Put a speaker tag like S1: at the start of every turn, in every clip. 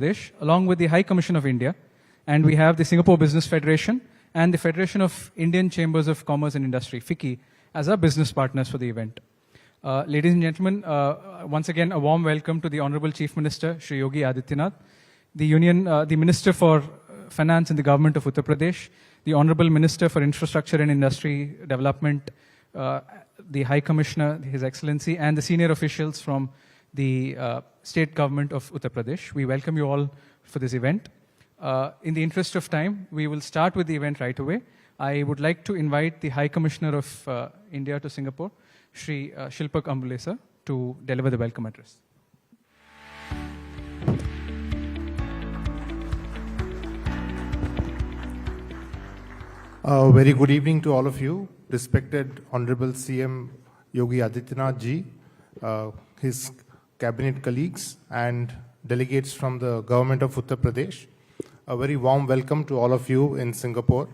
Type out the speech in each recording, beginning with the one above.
S1: Pradesh, along with the High Commission of India, and we have the Singapore Business Federation and the Federation of Indian Chambers of Commerce and Industry, FICCI, as our business partners for the event. Ladies and gentlemen, once again, a warm welcome to the Honorable Chief Minister, Shri Yogi Adityanath, the Minister for Finance in the Government of Uttar Pradesh, the Honorable Minister for Infrastructure and Industry Development, the High Commissioner, His Excellency, and the senior officials from the State Government of Uttar Pradesh. We welcome you all for this event. In the interest of time, we will start with the event right away. I would like to invite the High Commissioner of India to Singapore, Shri Shilpak Ambulesa, to deliver the welcome address.
S2: Very good evening to all of you, respected Honorable CM Yogi Adityanath ji, his cabinet colleagues and delegates from the government of Uttar Pradesh. A very warm welcome to all of you in Singapore.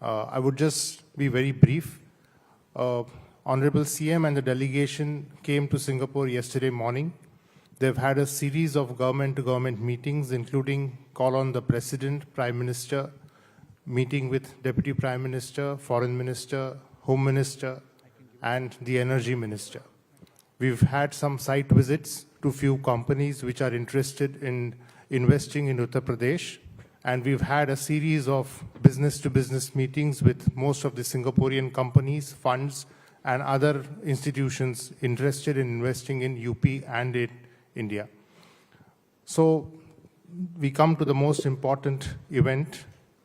S2: I would just be very brief. Honorable CM and the delegation came to Singapore yesterday morning. They've had a series of government-to-government meetings, including call on the President, Prime Minister, meeting with Deputy Prime Minister, Foreign Minister, Home Minister, and the Energy Minister. We've had some site visits to few companies which are interested in investing in Uttar Pradesh, and we've had a series of business-to-business meetings with most of the Singaporean companies, funds, and other institutions interested in investing in UP and in India. So we come to the most important event,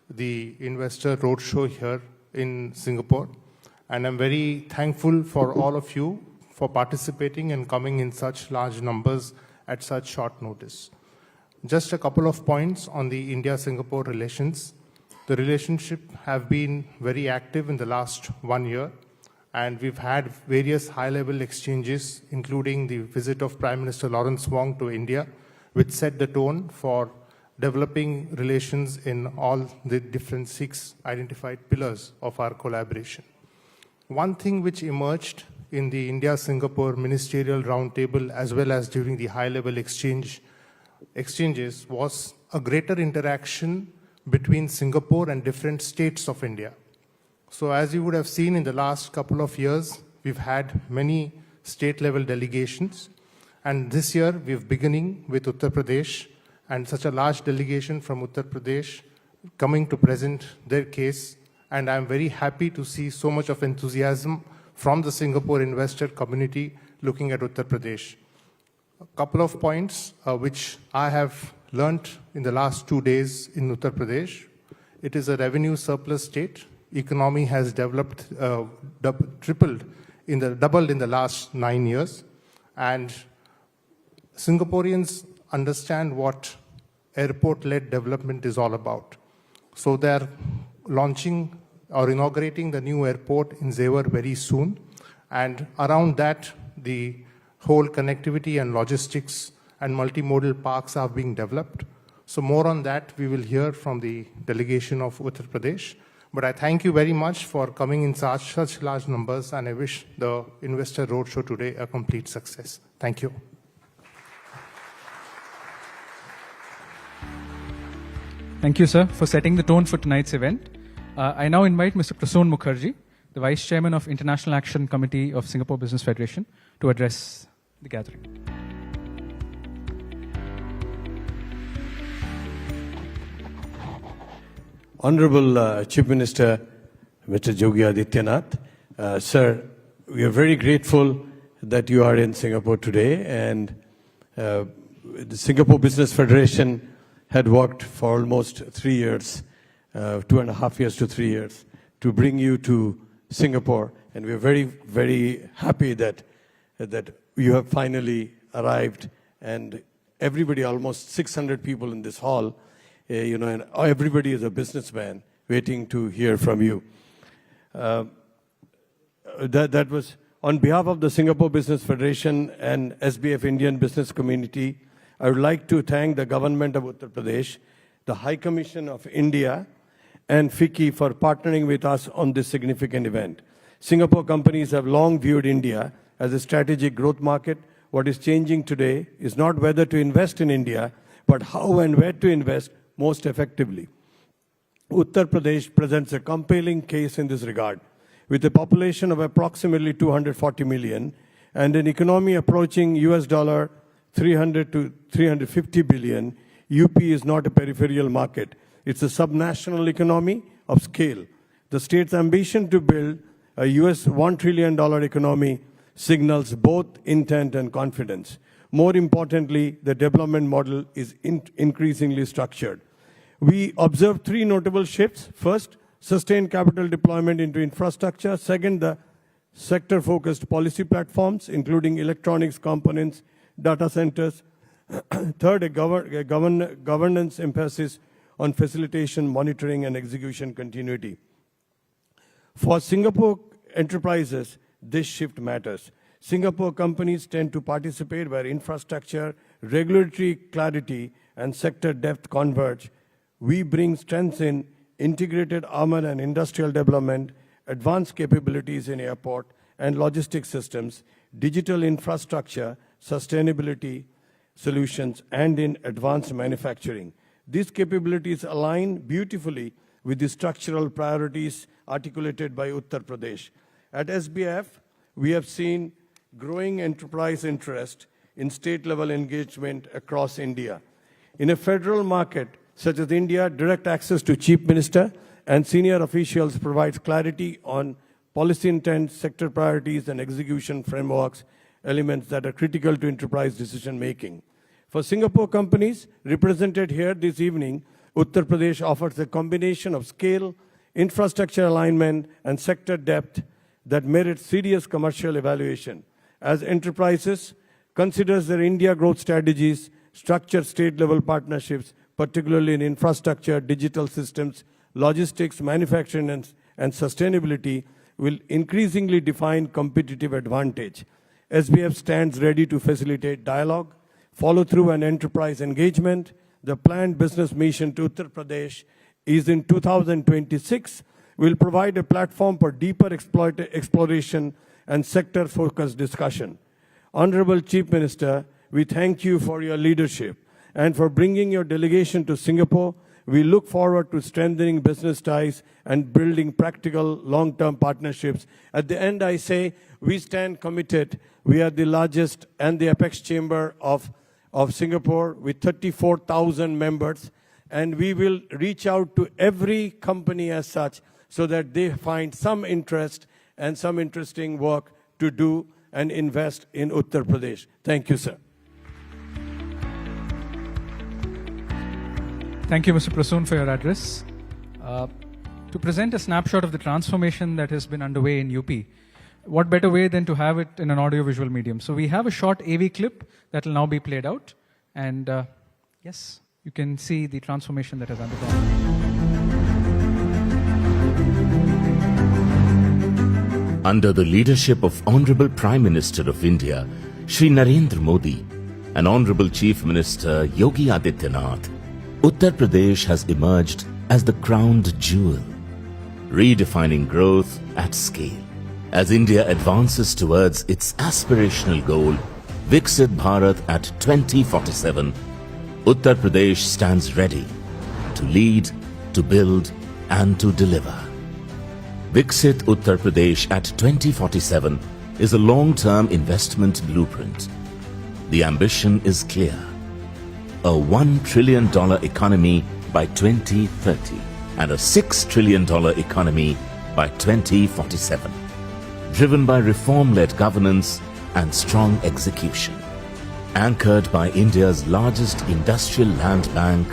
S2: the Investor Roadshow here in Singapore, and I'm very thankful for all of you for participating and coming in such large numbers at such short notice. Just a couple of points on the India-Singapore relations. The relationship have been very active in the last 1 year, and we've had various high-level exchanges, including the visit of Prime Minister Lawrence Wong to India, which set the tone for developing relations in all the different 6 identified pillars of our collaboration. One thing which emerged in the India-Singapore Ministerial Roundtable as well as during the high-level exchanges was a greater interaction between Singapore and different states of India. So as you would have seen in the last couple of years, we've had many state-level delegations, and this year we're beginning with Uttar Pradesh, and such a large delegation from Uttar Pradesh coming to present their case, and I'm very happy to see so much of enthusiasm from the Singapore investor community looking at Uttar Pradesh. A couple of points which I have learnt in the last 2 days in Uttar Pradesh. It is a revenue surplus state. Economy has developed, doubled in the last 9 years. And Singaporeans understand what airport-led development is all about. So they're launching or inaugurating the new airport in Xever very soon. And around that, the whole connectivity and logistics and multimodal parks are being developed. So more on that we will hear from the delegation of Uttar Pradesh. But I thank you very much for coming in such large numbers, and I wish the Investor Roadshow today a complete success. Thank you.
S1: Thank you, sir, for setting the tone for tonight's event. I now invite Mr. Prasoon Mukherjee, the Vice Chairman of International Action Committee of Singapore Business Federation, to address the gathering.
S3: Honorable Chief Minister, Mr. Yogi Adityanath, sir, we are very grateful that you are in Singapore today, and the Singapore Business Federation had worked for almost 3 years, 2.5 years to 3 years, to bring you to Singapore, and we are very, very happy that you have finally arrived, and everybody, almost 600 people in this hall, and everybody is a businessman waiting to hear from you. That was on behalf of the Singapore Business Federation and SBF Indian Business Community. I would like to thank the government of Uttar Pradesh, the High Commission of India, and FICCI for partnering with us on this significant event. Singapore companies have long viewed India as a strategic growth market. What is changing today is not whether to invest in India, but how and where to invest most effectively. Uttar Pradesh presents a compelling case in this regard. With a population of approximately 240 million and an economy approaching US dollar 300 to 350 billion, UP is not a peripheral market. It's a subnational economy of scale. The state's ambition to build a US $1 trillion economy signals both intent and confidence. More importantly, the development model is increasingly structured. We observe three notable shifts. First, sustained capital deployment into infrastructure. Second, the sector-focused policy platforms, including electronics components, data centers. Third, a governance emphasis on facilitation, monitoring, and execution continuity. For Singapore enterprises, this shift matters. Singapore companies tend to participate where infrastructure, regulatory clarity, and sector depth converge. We bring strengths in integrated urban and industrial development, advanced capabilities in airport and logistics systems, digital infrastructure, sustainability solutions, and in advanced manufacturing. These capabilities align beautifully with the structural priorities articulated by Uttar Pradesh. At SBF, we have seen growing enterprise interest in state-level engagement across India. In a federal market such as India, direct access to Chief Minister and senior officials provides clarity on policy intent, sector priorities, and execution frameworks, elements that are critical to enterprise decision-making. For Singapore companies represented here this evening, Uttar Pradesh offers a combination of scale, infrastructure alignment, and sector depth that merits serious commercial evaluation. As enterprises considers their India growth strategies, structure state-level partnerships, particularly in infrastructure, digital systems, logistics, manufacturing, and sustainability, will increasingly define competitive advantage. SBF stands ready to facilitate dialogue, follow-through, and enterprise engagement. The planned business mission to Uttar Pradesh is in 2026, will provide a platform for deeper exploration and sector-focused discussion. Honorable Chief Minister, we thank you for your leadership and for bringing your delegation to Singapore. We look forward to strengthening business ties and building practical long-term partnerships. At the end, I say we stand committed. We are the largest and the apex chamber of Singapore with 34,000 members, and we will reach out to every company as such so that they find some interest and some interesting work to do and invest in Uttar Pradesh. Thank you, sir.
S1: Thank you, Mr. Prasoon, for your address. To present a snapshot of the transformation that has been underway in UP, what better way than to have it in an audio-visual medium? So we have a short AV clip that will now be played out. And yes, you can see the transformation that has undergone.
S4: Under the leadership of Honorable Prime Minister of India, Shri Narendra Modi, and Honorable Chief Minister Yogi Adityanath, Uttar Pradesh has emerged as the crowned jewel, redefining growth at scale. As India advances towards its aspirational goal, Viksit Bharat at 2047, Uttar Pradesh stands ready to lead, to build, and to deliver. Viksit Uttar Pradesh at 2047 is a long-term investment blueprint. The ambition is clear: a $1 trillion economy by 2030 and a $6 trillion economy by 2047, driven by reform-led governance and strong execution, anchored by India's largest industrial land bank,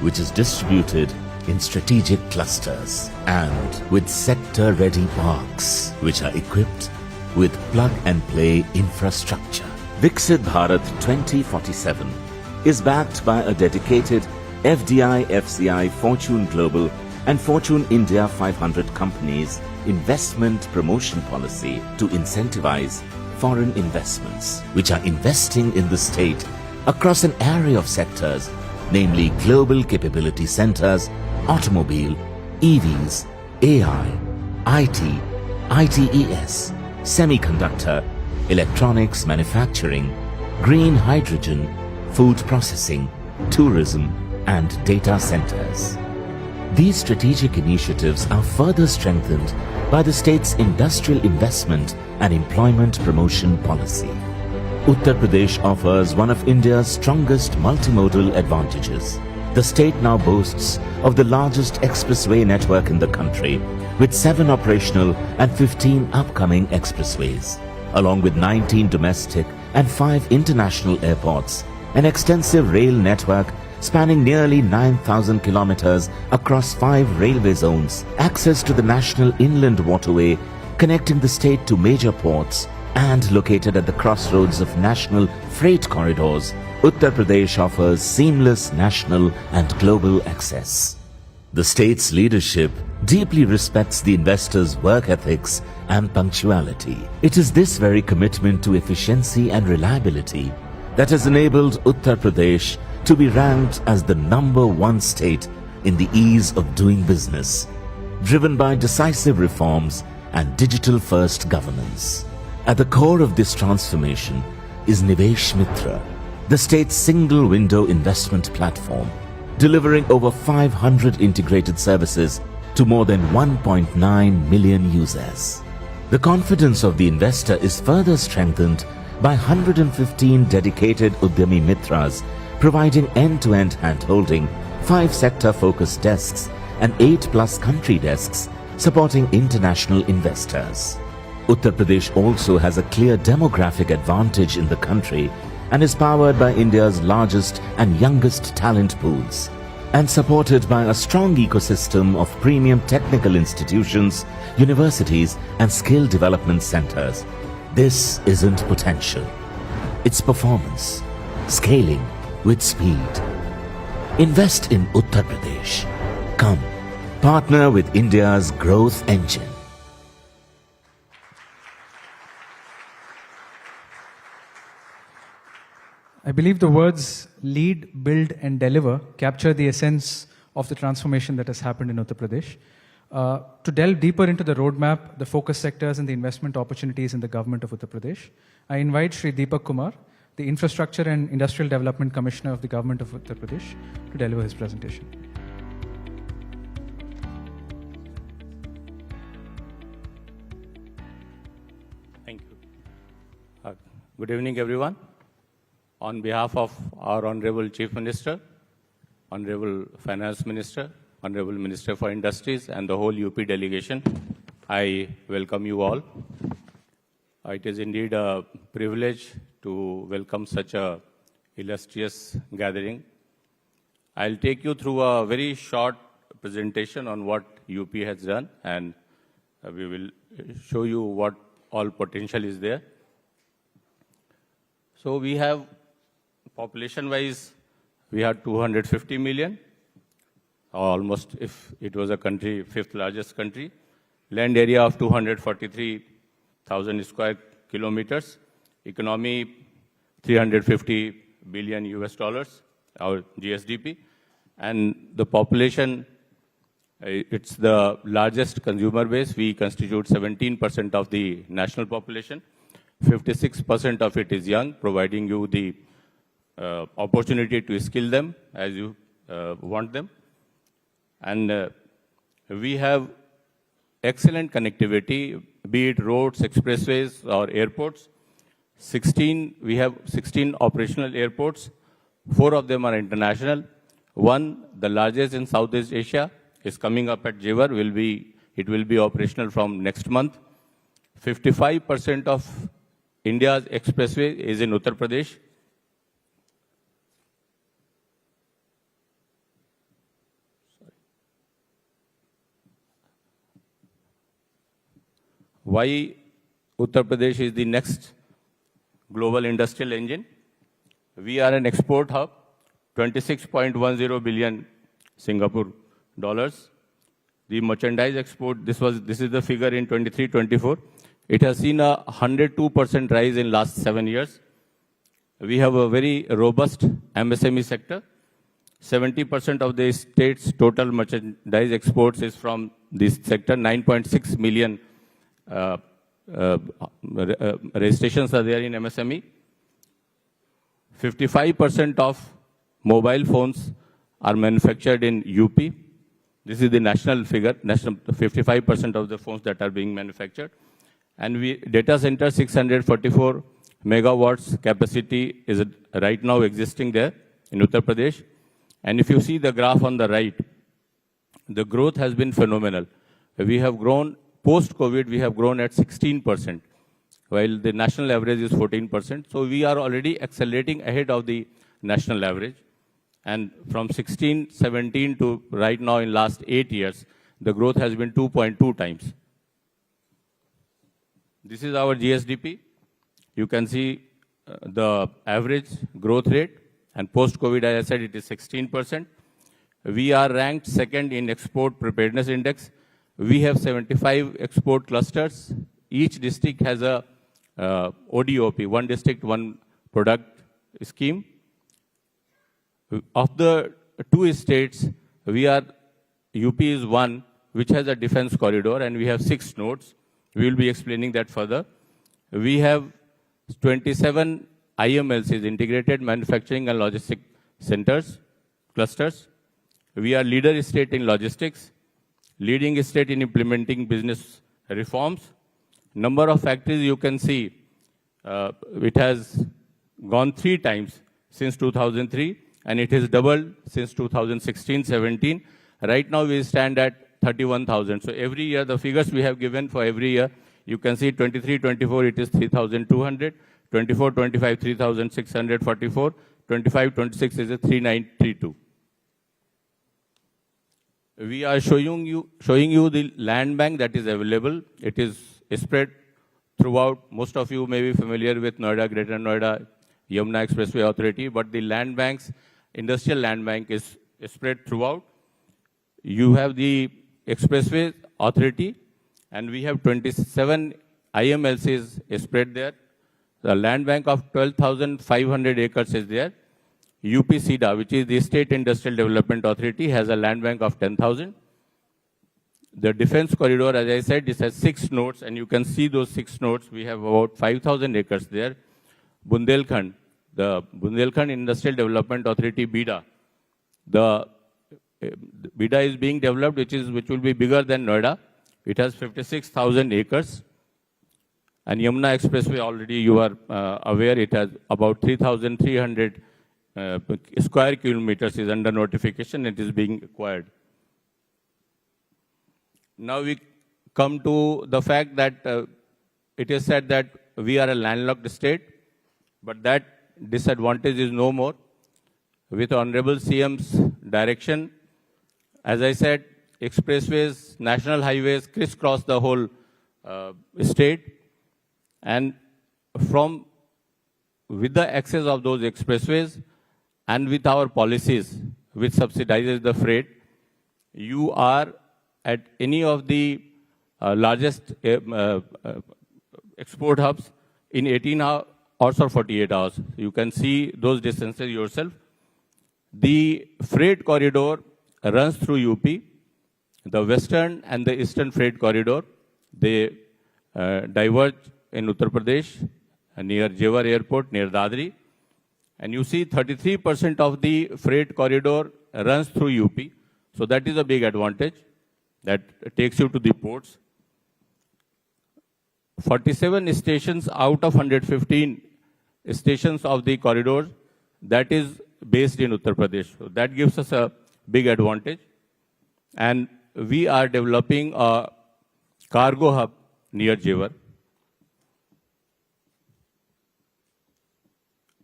S4: which is distributed in strategic clusters, and with sector-ready parks, which are equipped with plug-and-play infrastructure. Viksit Bharat 2047 is backed by a dedicated FDI, FCI, Fortune Global and Fortune India 500 companies investment promotion policy to incentivize foreign investments, which are investing in the state across an array of sectors, namely global capability centers, automobile, EVs, AI, IT, ITES, semiconductor, electronics manufacturing, green hydrogen, food processing, tourism, and data centers. These strategic initiatives are further strengthened by the state's industrial investment and employment promotion policy. Uttar Pradesh offers one of India's strongest multimodal advantages. The state now boasts of the largest expressway network in the country, with 7 operational and 15 upcoming expressways, along with 19 domestic and 5 international airports, an extensive rail network spanning nearly 9,000 kilometers across 5 railway zones, access to the national inland waterway connecting the state to major ports, and located at the crossroads of national freight corridors, Uttar Pradesh offers seamless national and global access. The state's leadership deeply respects the investor's work ethics and punctuality. It is this very commitment to efficiency and reliability that has enabled Uttar Pradesh to be ranked as the #1 state in the ease of doing business, driven by decisive reforms and digital-first governance. At the core of this transformation is Nivesh Mitra, the state's single-window investment platform, delivering over 500 integrated services to more than 1.9 million users. The confidence of the investor is further strengthened by 115 dedicated Udyami Mitras, providing end-to-end hand-holding, 5 sector-focused desks and 8+ country desks supporting international investors. Uttar Pradesh also has a clear demographic advantage in the country and is powered by India's largest and youngest talent pools, and supported by a strong ecosystem of premium technical institutions, universities and skill development centers. This isn't potential. It's performance, scaling with speed. Invest in Uttar Pradesh. Come, partner with India's growth engine.
S1: I believe the words lead, build and deliver capture the essence of the transformation that has happened in Uttar Pradesh. To delve deeper into the roadmap, the focus sectors and the investment opportunities in the government of Uttar Pradesh, I invite Shri Deepak Kumar, the Infrastructure and Industrial Development Commissioner of the government of Uttar Pradesh, to deliver his presentation.
S5: Thank you. Good evening, everyone. On behalf of our Honorable Chief Minister, Honorable Finance Minister, Honorable Minister for Industries and the whole UP delegation, I welcome you all. It is indeed a privilege to welcome such a illustrious gathering. I'll take you through a very short presentation on what UP has done, and we will show you what all potential is there. So we have, population-wise, we had 250 million, almost, if it was a country, 5th largest country. Land area of 243,000 square kilometers. Economy, 350 billion US dollars, our GSDP. And the population, it's the largest consumer base. We constitute 17% of the national population. 56% of it is young, providing you the opportunity to skill them as you want them. And we have excellent connectivity, be it roads, expressways, or airports. We have 16 operational airports. 4 of them are international. One, the largest in Southeast Asia, is coming up at Jewar. It will be operational from next month. 55% of India's expressway is in Uttar Pradesh. Why Uttar Pradesh is the next global industrial engine? We are an export hub, 26.10 billion Singapore dollars. The merchandise export, this is the figure in 23-24. It has seen a 102% rise in last 7 years. We have a very robust MSME sector. 70% of the state's total merchandise exports is from this sector. 9.6 million registrations are there in MSME. 55% of mobile phones are manufactured in UP. This is the national figure, national 55% of the phones that are being manufactured. And data center 644 megawatts capacity is right now existing there in Uttar Pradesh. And if you see the graph on the right, the growth has been phenomenal. We have grown, post-COVID, we have grown at 16%, while the national average is 14%. So we are already accelerating ahead of the national average. And from 16, 17 to right now in last 8 years, the growth has been 2.2 times. This is our GSDP. You can see the average growth rate. And post-COVID, as I said, it is 16%. We are ranked second in Export Preparedness Index. We have 75 export clusters. Each district has a ODOP, one district, one product scheme. Of the 2 states, UP is one which has a defense corridor, and we have 6 nodes. We will be explaining that further. We have 27 IMLCs, Integrated Manufacturing and Logistic Centers, clusters. We are leader state in logistics, leading state in implementing business reforms. Number of factories, you can see, it has gone 3 times since 2003, and it has doubled since 2016-17. Right now, we stand at 31,000. So every year, the figures we have given for every year, you can see 23-24, it is 3,200. 24-25, 3,644. 25-26 is a 3,932. We are showing you the land bank that is available. It is spread throughout. Most of you may be familiar with Noida, Greater Noida, Yamuna Expressway Authority, but the land banks, industrial land bank is spread throughout. You have the Expressway Authority, and we have 27 IMLCs spread there. The land bank of 12,500 acres is there. UPCDA, which is the State Industrial Development Authority, has a land bank of 10,000. The defense corridor, as I said, this has 6 nodes, and you can see those 6 nodes. We have about 5,000 acres there. Bundelkhand, the Bundelkhand Industrial Development Authority, BIDA. The BIDA is being developed, which will be bigger than Noida. It has 56,000 acres. And Yamuna Expressway, already you are aware, it has about 3,300 square kilometers is under notification. It is being acquired. Now we come to the fact that it is said that we are a landlocked state, but that disadvantage is no more. With Honorable CM's direction, as I said, expressways, national highways crisscross the whole state. And with the access of those expressways and with our policies, which subsidizes the freight, you are at any of the largest export hubs in 18 hours or 48 hours. You can see those distances yourself. The freight corridor runs through UP. The western and the eastern freight corridor, they diverge in Uttar Pradesh, near Jewar Airport, near Dadri. And you see 33% of the freight corridor runs through UP. So that is a big advantage that takes you to the ports. 47 stations out of 115 stations of the corridors, that is based in Uttar Pradesh. So that gives us a big advantage. And we are developing a cargo hub near Jewar.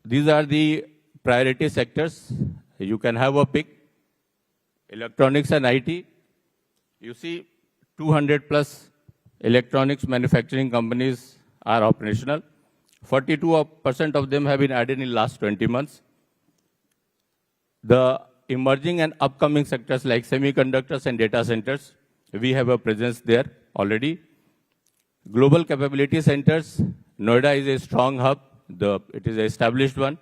S5: These are the priority sectors. You can have a pick. Electronics and IT. You see 200 plus electronics manufacturing companies are operational. 42% of them have been added in the last 20 months. The emerging and upcoming sectors like semiconductors and data centers, we have a presence there already. Global capability centers, Noida is a strong hub. It is an established one,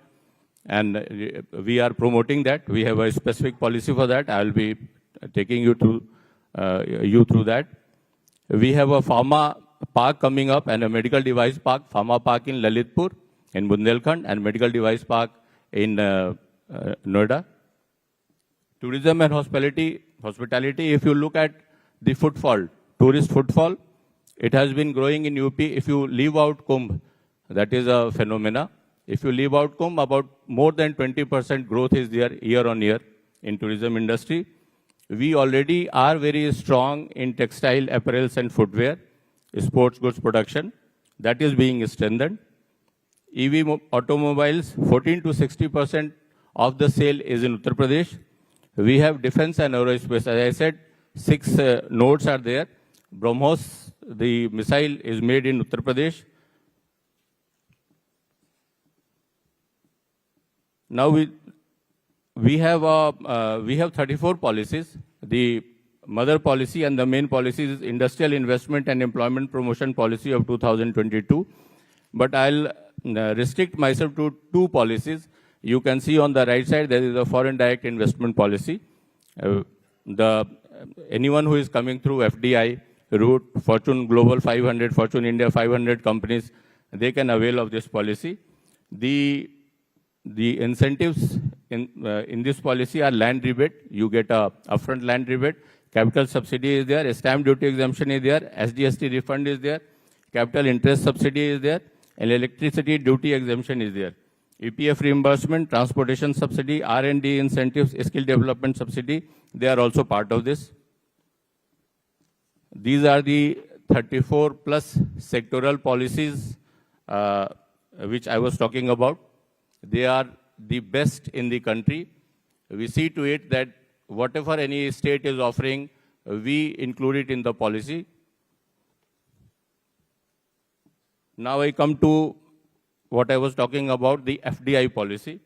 S5: and we are promoting that. We have a specific policy for that. I will be taking you through that. We have a pharma park coming up and a medical device park, pharma park in Lalitpur, in Bundelkhand, and medical device park in Noida. Tourism and hospitality, if you look at the footfall, tourist footfall, it has been growing in UP. If you leave out Kumbh, that is a phenomena. If you leave out Kumbh, about more than 20% growth is there year on year in tourism industry. We already are very strong in textile, apparels and footwear, sports goods production. That is being strengthened. EV automobiles, 14 to 60% of the sale is in Uttar Pradesh. We have defense and aerospace. As I said, 6 nodes are there. BrahMos, the missile, is made in Uttar Pradesh. Now we have 34 policies. The mother policy and the main policy is Industrial Investment and Employment Promotion Policy of 2022. But I'll restrict myself to 2 policies. You can see on the right side, there is a foreign direct investment policy. Anyone who is coming through FDI route, Fortune Global 500, Fortune India 500 companies, they can avail of this policy. The incentives in this policy are land rebate. You get a upfront land rebate. Capital subsidy is there. Stamp duty exemption is there. SGST refund is there. Capital interest subsidy is there. And electricity duty exemption is there. EPF reimbursement, transportation subsidy, R&D incentives, skill development subsidy, they are also part of this. These are the 34 plus sectoral policies which I was talking about. They are the best in the country. We see to it that whatever any state is offering, we include it in the policy. Now I come to what I was talking about, the FDI policy.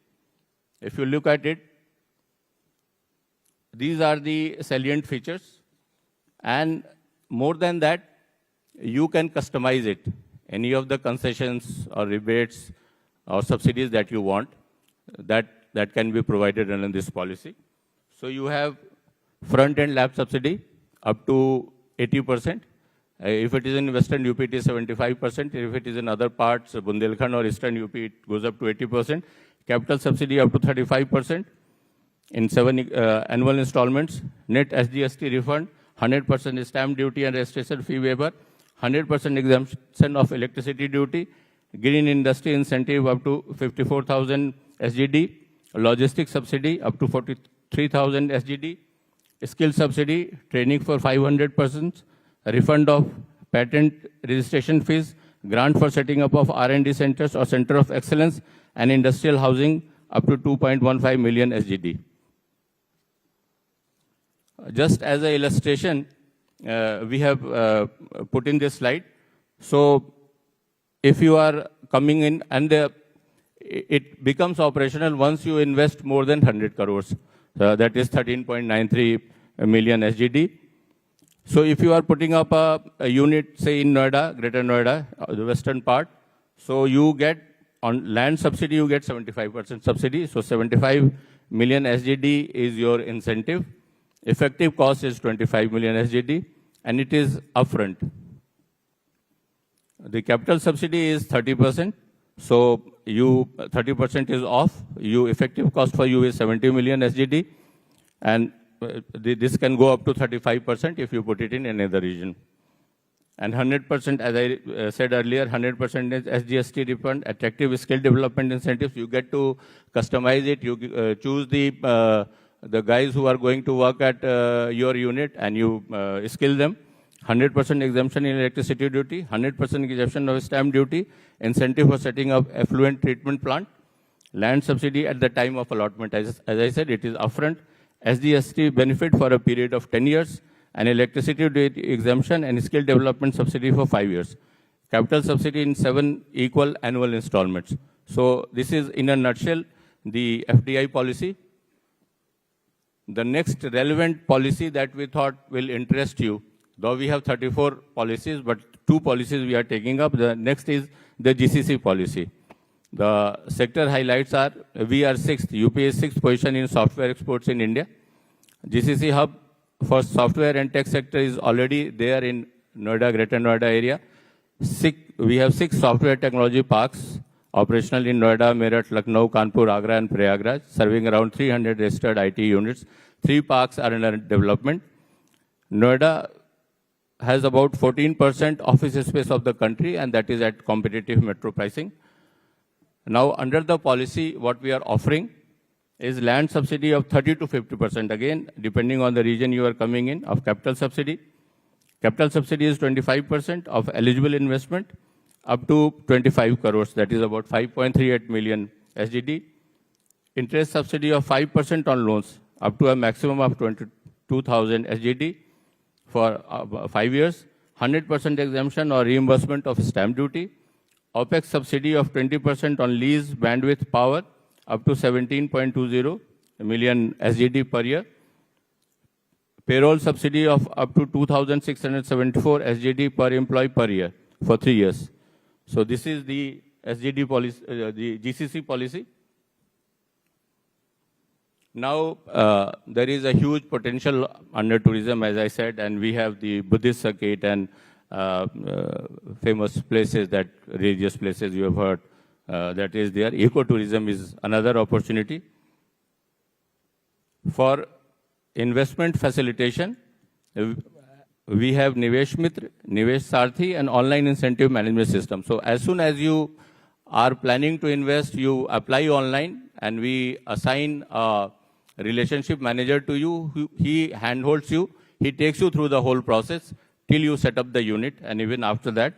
S5: If you look at it, these are the salient features. And more than that, you can customize it. Any of the concessions or rebates or subsidies that you want, that can be provided under this policy. So you have front-end lab subsidy up to 80%. If it is in Western UP, it is 75%. If it is in other parts, Bundelkhand or Eastern UP, it goes up to 80%. Capital subsidy up to 35% in 7 annual installments. Net SGST refund, 100% stamp duty and registration fee waiver, 100% exemption of electricity duty, green industry incentive up to 54,000 SGD, logistics subsidy up to 43,000 SGD, skill subsidy, training for 500 persons, refund of patent registration fees, grant for setting up of R&D centers or center of excellence, and industrial housing up to 2.15 million SGD. Just as an illustration, we have put in this slide. So if you are coming in, and it becomes operational once you invest more than 100 crores. That is 13.93 million SGD. So if you are putting up a unit, say in Noida, Greater Noida, the western part, so you get on land subsidy, you get 75% subsidy. So 75 million SGD is your incentive. Effective cost is 25 million SGD, and it is upfront. The capital subsidy is 30%. So 30% is off. Effective cost for you is 70 million SGD, and this can go up to 35% if you put it in another region. And 100%, as I said earlier, 100% is SGST refund, attractive skill development incentives. You get to customize it. You choose the guys who are going to work at your unit, and you skill them. 100% exemption in electricity duty, 100% exemption of stamp duty, incentive for setting up effluent treatment plant, land subsidy at the time of allotment. As I said, it is upfront. SGST benefit for a period of 10 years, and electricity duty exemption and skill development subsidy for 5 years. Capital subsidy in 7 equal annual installments. So this is, in a nutshell, the FDI policy. The next relevant policy that we thought will interest you, though we have 34 policies, but 2 policies we are taking up. The next is the GCC policy. The sector highlights are, we are 6th, UP is 6th position in software exports in India. GCC hub for software and tech sector is already there in Noida, Greater Noida area. We have 6 software technology parks operational in Noida, Meerut, Lucknow, Kanpur, Agra and Prayagraj, serving around 300 registered IT units. 3 parks are under development. Noida has about 14% office space of the country, and that is at competitive metro pricing. Now, under the policy, what we are offering is land subsidy of 30 to 50%, again, depending on the region you are coming in, of capital subsidy. Capital subsidy is 25% of eligible investment up to 25 crores, that is about 5.38 million SGD. Interest subsidy of 5% on loans up to a maximum of 22,000 SGD for 5 years. 100% exemption or reimbursement of stamp duty. OPEX subsidy of 20% on lease bandwidth power up to 17.20 million SGD per year. Payroll subsidy of up to 2,674 SGD per employee per year for 3 years. So this is the SGD policy, the GCC policy. Now, there is a huge potential under tourism, as I said, and we have the Buddhist circuit and famous places, that religious places you have heard, that is there. Ecotourism is another opportunity. For investment facilitation, we have Nivesh Mitra, Nivesh Sarthi, and online incentive management system. So as soon as you are planning to invest, you apply online, and we assign a relationship manager to you. He handholds you. He takes you through the whole process till you set up the unit, and even after that.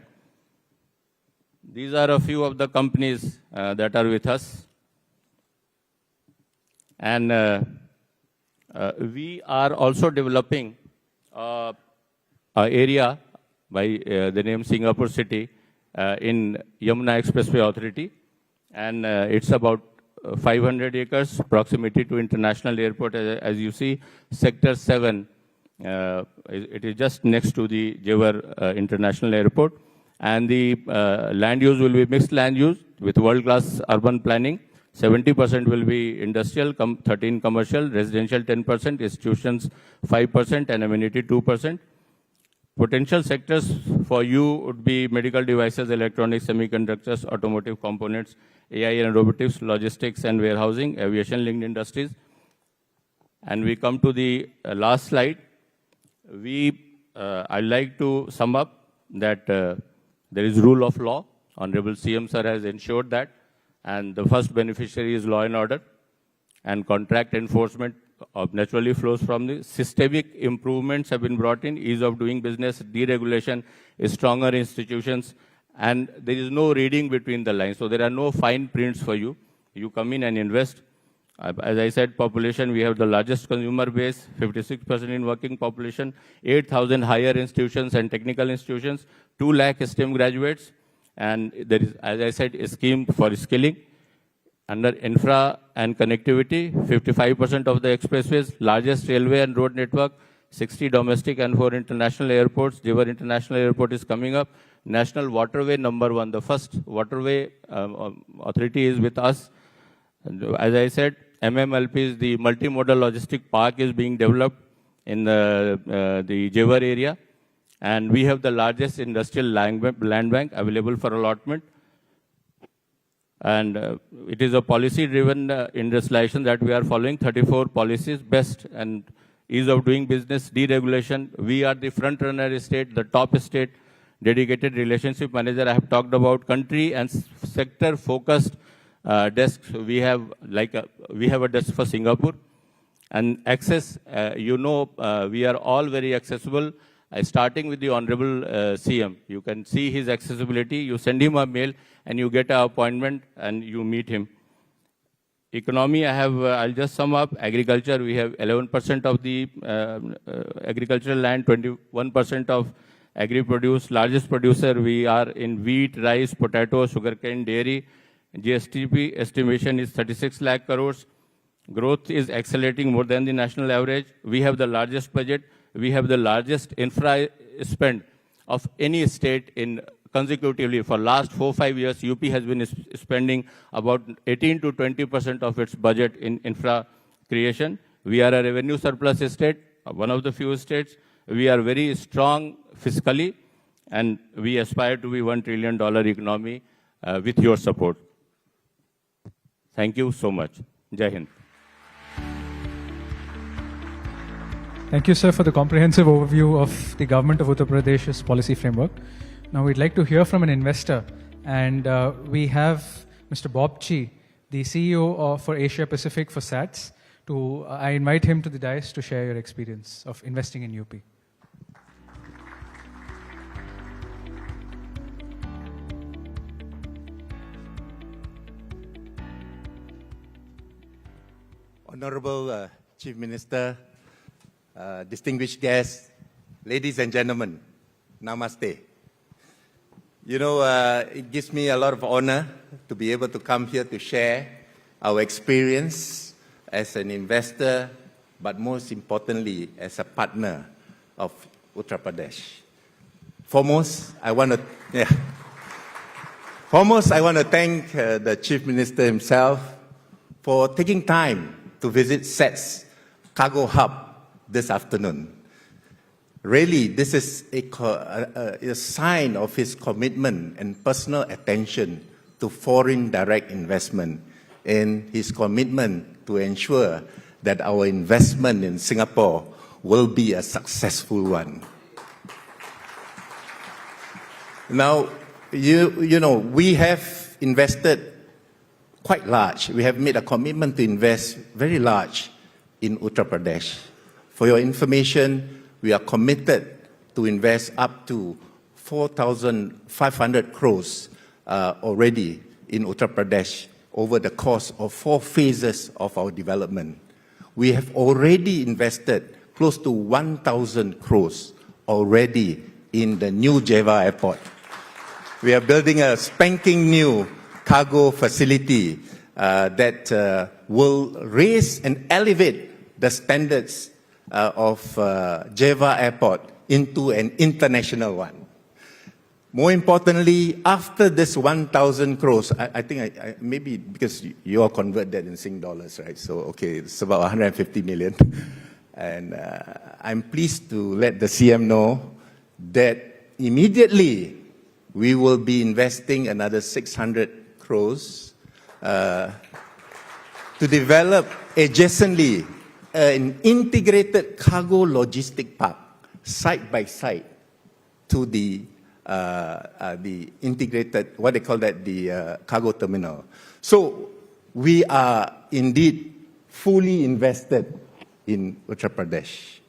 S5: These are a few of the companies that are with us. And we are also developing an area by the name Singapore City in Yamuna Expressway Authority. And it's about 500 acres, proximity to international airport. As you see, Sector 7, it is just next to the Jewar International Airport. And the land use will be mixed land use with world-class urban planning. 70% will be industrial, 13 commercial, residential 10%, institutions 5%, and amenity 2%. Potential sectors for you would be medical devices, electronics, semiconductors, automotive components, AI and robotics, logistics and warehousing, aviation-linked industries. And we come to the last slide. I'd like to sum up that there is rule of law. Honorable CM sir has ensured that. And the first beneficiary is law and order. And contract enforcement naturally flows from the systemic improvements have been brought in, ease of doing business, deregulation, stronger institutions, and there is no reading between the lines. So there are no fine prints for you. You come in and invest. As I said, population, we have the largest consumer base, 56% in working population, 8,000 higher institutions and technical institutions, 2 lakh STEM graduates, and there is, as I said, a scheme for skilling. Under infra and connectivity, 55% of the expressways, largest railway and road network, 60 domestic and 4 international airports. Jewar International Airport is coming up. National Waterway #1, the first waterway authority is with us. As I said, MMLP is the multimodal logistic park is being developed in the Jewar area. And we have the largest industrial land bank available for allotment. And it is a policy-driven industrialization that we are following, 34 policies, best and ease of doing business, deregulation. We are the front-runner state, the top state, dedicated relationship manager. I have talked about country and sector-focused desks. We have a desk for Singapore. And access, we are all very accessible. Starting with the Honorable CM, you can see his accessibility. You send him a mail and you get an appointment and you meet him. Economy, I'll just sum up. Agriculture, we have 11% of the agricultural land, 21% of agri-produce. Largest producer, we are in wheat, rice, potato, sugarcane, dairy. GSTP estimation is 36 lakh crores. Growth is accelerating more than the national average. We have the largest budget. We have the largest infra spend of any state in consecutively. For last 4-5 years, UP has been spending about 18 to 20% of its budget in infra creation. We are a revenue surplus state, one of the few states. We are very strong fiscally, and we aspire to be $1 trillion economy with your support. Thank you so much. Jai Hind.
S1: Thank you, sir, for the comprehensive overview of the government of Uttar Pradesh's policy framework. Now, we'd like to hear from an investor, and we have Mr. Bob Chi, the CEO for Asia Pacific for SATS. I invite him to the dais to share your experience of investing in UP.
S6: Honorable Chief Minister, distinguished guests, ladies and gentlemen, namaste. You know, it gives me a lot of honor to be able to come here to share our experience as an investor, but most importantly, as a partner of Uttar Pradesh. Foremost, I want to thank the Chief Minister himself for taking time to visit SATS Cargo Hub this afternoon. Really, this is a sign of his commitment and personal attention to foreign direct investment and his commitment to ensure that our investment in Singapore will be a successful one. Now, you know, we have invested quite large. We have made a commitment to invest very large in Uttar Pradesh. For your information, we are committed to invest up to 4,500 crores already in Uttar Pradesh over the course of 4 phases of our development. We have already invested close to 1,000 crores already in the new Jeva airport. We are building a spanking new cargo facility that will raise and elevate the standards of Jeva Airport into an international one. More importantly, after this 1,000 crores, I think maybe because you all convert that in Sing dollars, right? So, okay, it's about 150 million. And I'm pleased to let the CM know that immediately we will be investing another 600 crores to develop adjacently an integrated cargo logistic park, side by side, to the integrated, what they call that, the cargo terminal. So we are indeed fully invested in Uttar Pradesh.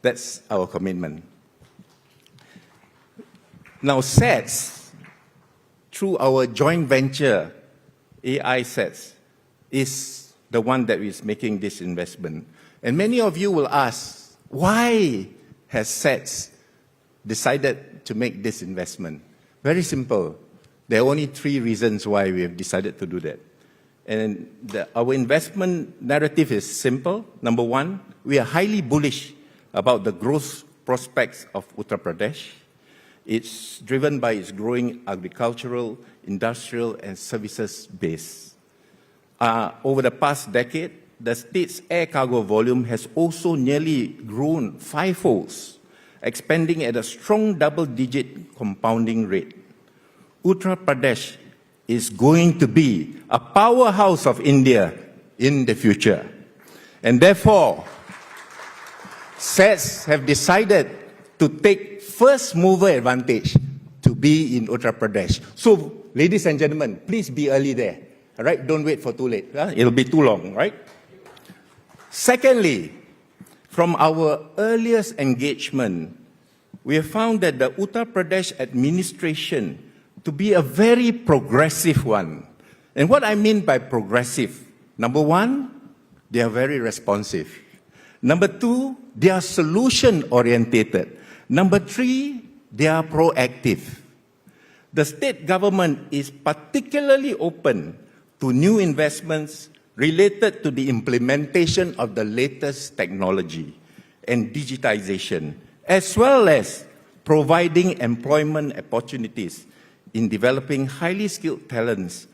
S6: That's our commitment. Now, SATS, through our joint venture, AI SATS, is the one that is making this investment. And many of you will ask, why has SATS decided to make this investment? Very simple. There are only 3 reasons why we have decided to do that. And our investment narrative is simple. Number 1, we are highly bullish about the growth prospects of Uttar Pradesh. It's driven by its growing agricultural, industrial, and services base. Over the past decade, the state's air cargo volume has also nearly grown 5-fold, expanding at a strong double-digit compounding rate. Uttar Pradesh is going to be a powerhouse of India in the future. And therefore, SATS have decided to take first mover advantage to be in Uttar Pradesh. So, ladies and gentlemen, please be early there. All right? Don't wait for too late. It'll be too long, right? Secondly, from our earliest engagement, we have found that the Uttar Pradesh administration to be a very progressive one. And what I mean by progressive, number 1, they are very responsive. Number 2, they are solution-orientated. Number 3, they are proactive. The state government is particularly open to new investments related to the implementation of the latest technology and digitization, as well as providing employment opportunities in developing highly skilled talents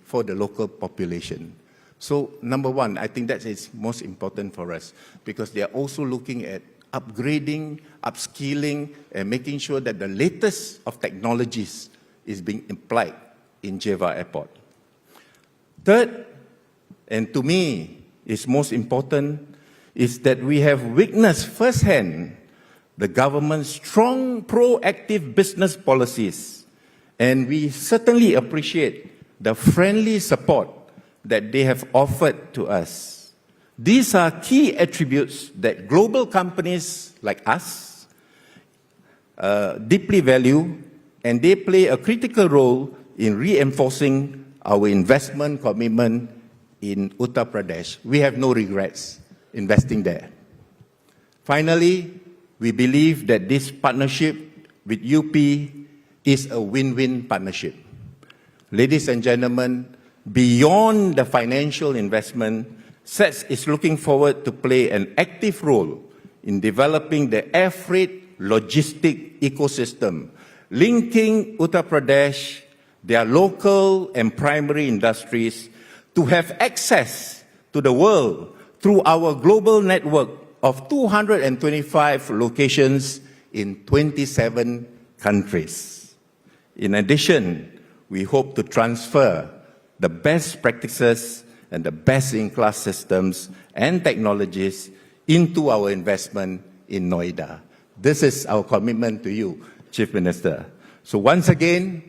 S6: for the local population. So, number 1, I think that is most important for us, because they are also looking at upgrading, upskilling, and making sure that the latest of technologies is being applied in Jeva Airport. Third, and to me is most important, is that we have witnessed firsthand the government's strong proactive business policies, and we certainly appreciate the friendly support that they have offered to us. These are key attributes that global companies like us deeply value, and they play a critical role in reinforcing our investment commitment in Uttar Pradesh. We have no regrets investing there. Finally, we believe that this partnership with UP is a win-win partnership. Ladies and gentlemen, beyond the financial investment, SETS is looking forward to play an active role in developing the air freight logistic ecosystem, linking Uttar Pradesh, their local and primary industries, to have access to the world through our global network of 225 locations in 27 countries. In addition, we hope to transfer the best practices and the best-in-class systems and technologies into our investment in Noida. This is our commitment to you, Chief Minister. So once again,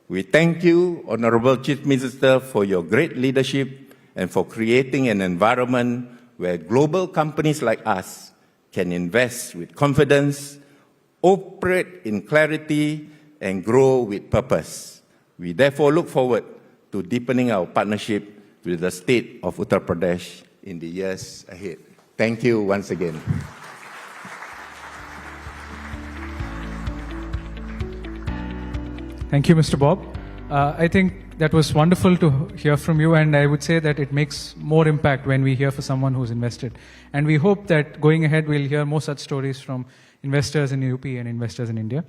S6: we thank you, Honorable Chief Minister, for your great leadership and for creating an environment where global companies like us can invest with confidence, operate in clarity, and grow with purpose. We therefore look forward to deepening our partnership with the state of Uttar Pradesh in the years ahead. Thank you once again.
S1: Thank you, Mr. Bob. I think that was wonderful to hear from you, and I would say that it makes more impact when we hear from someone who's invested. And we hope that going ahead, we'll hear more such stories from investors in UP and investors in India.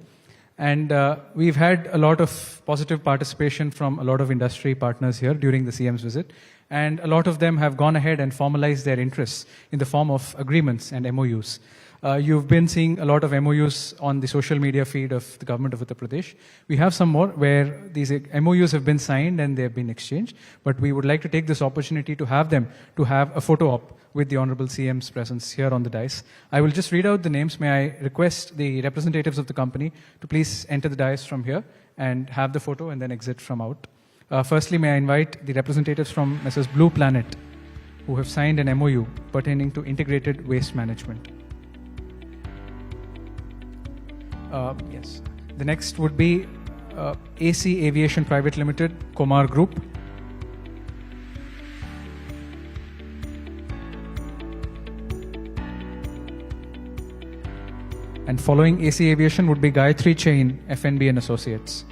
S1: And we've had a lot of positive participation from a lot of industry partners here during the CM's visit. And a lot of them have gone ahead and formalized their interests in the form of agreements and MOUs. You've been seeing a lot of MOUs on the social media feed of the government of Uttar Pradesh. We have some more where these MOUs have been signed and they have been exchanged, but we would like to take this opportunity to have them to have a photo op with the Honorable CM's presence here on the dais. I will just read out the names. May I request the representatives of the company to please enter the dais from here and have the photo and then exit from out. Firstly, may I invite the representatives from Messrs. Blue Planet, who have signed an MOU pertaining to integrated waste management. Yes. The next would be AC Aviation Private Limited, Komar Group. And following AC Aviation would be Gayatri Chain, FNB and Associates.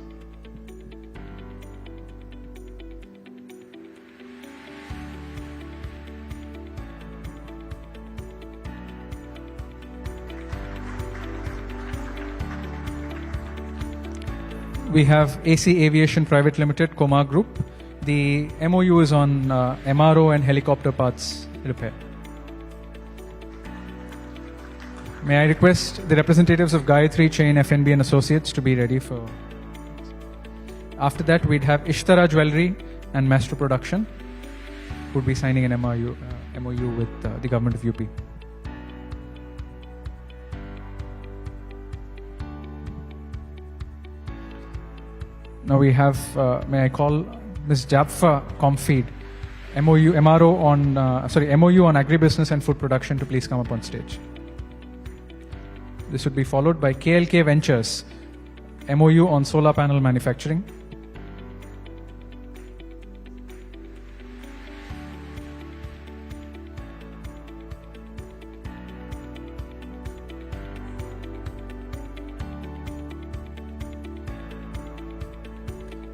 S1: We have AC Aviation Private Limited, Komar Group. The MOU is on MRO and helicopter parts repair. May I request the representatives of Gayatri Chain, FNB and Associates to be ready for... After that, we'd have Ishtara Jewelry and Master Production, who would be signing an MOU with the government of UP. Now we have, may I call Ms. Jaffa Comfeed, MOU on agribusiness and food production to please come up on stage. This would be followed by KLK Ventures, MOU on solar panel manufacturing.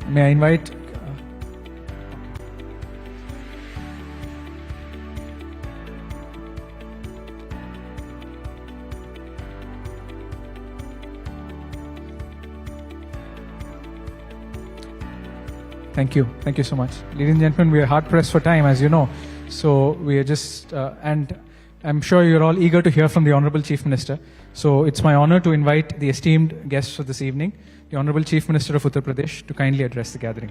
S1: May I invite Thank you. Thank you so much. Ladies and gentlemen, we are hard pressed for time, as you know. So we are just, and I'm sure you're all eager to hear from the Honorable Chief Minister. So it's my honor to invite the esteemed guests of this evening, the Honorable Chief Minister of Uttar Pradesh, to kindly address the gathering.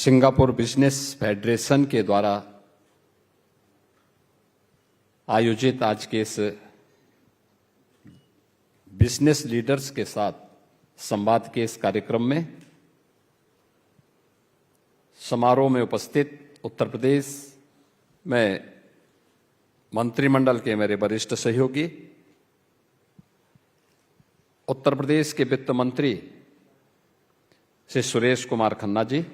S7: Singapore business federation के द्वारा आयोजित आज के इस business leaders के साथ संवाद के इस कार्यक्रम में समारोह में उपस्थित उत्तर प्रदेश में मंत्रिमंडल के मेरे वरिष्ठ सहयोगी, उत्तर प्रदेश के वित्त मंत्री श्री सुरेश कुमार खन्ना जी,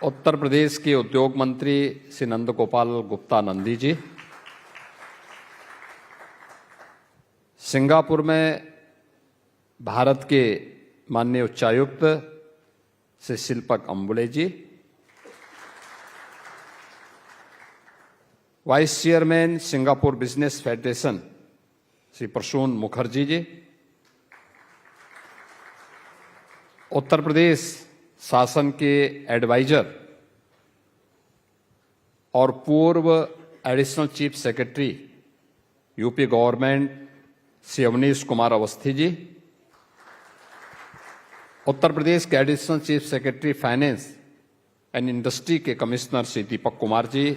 S7: उत्तर प्रदेश के उद्योग मंत्री श्री नंद गोपाल गुप्ता नंदी जी, सिंगापुर में भारत के माननीय उच्चायुक्त Shri Shilpak Ambule ji, vice chairman Singapore business federation Shri Prasoon Mukherjee ji, Uttar Pradesh शासन के एडवाइजर और पूर्व additional chief secretary UP government Shri Awanish Kumar Awasthi ji, Uttar Pradesh के additional chief secretary finance and industry के कमिश्नर श्री दीपक कुमार जी,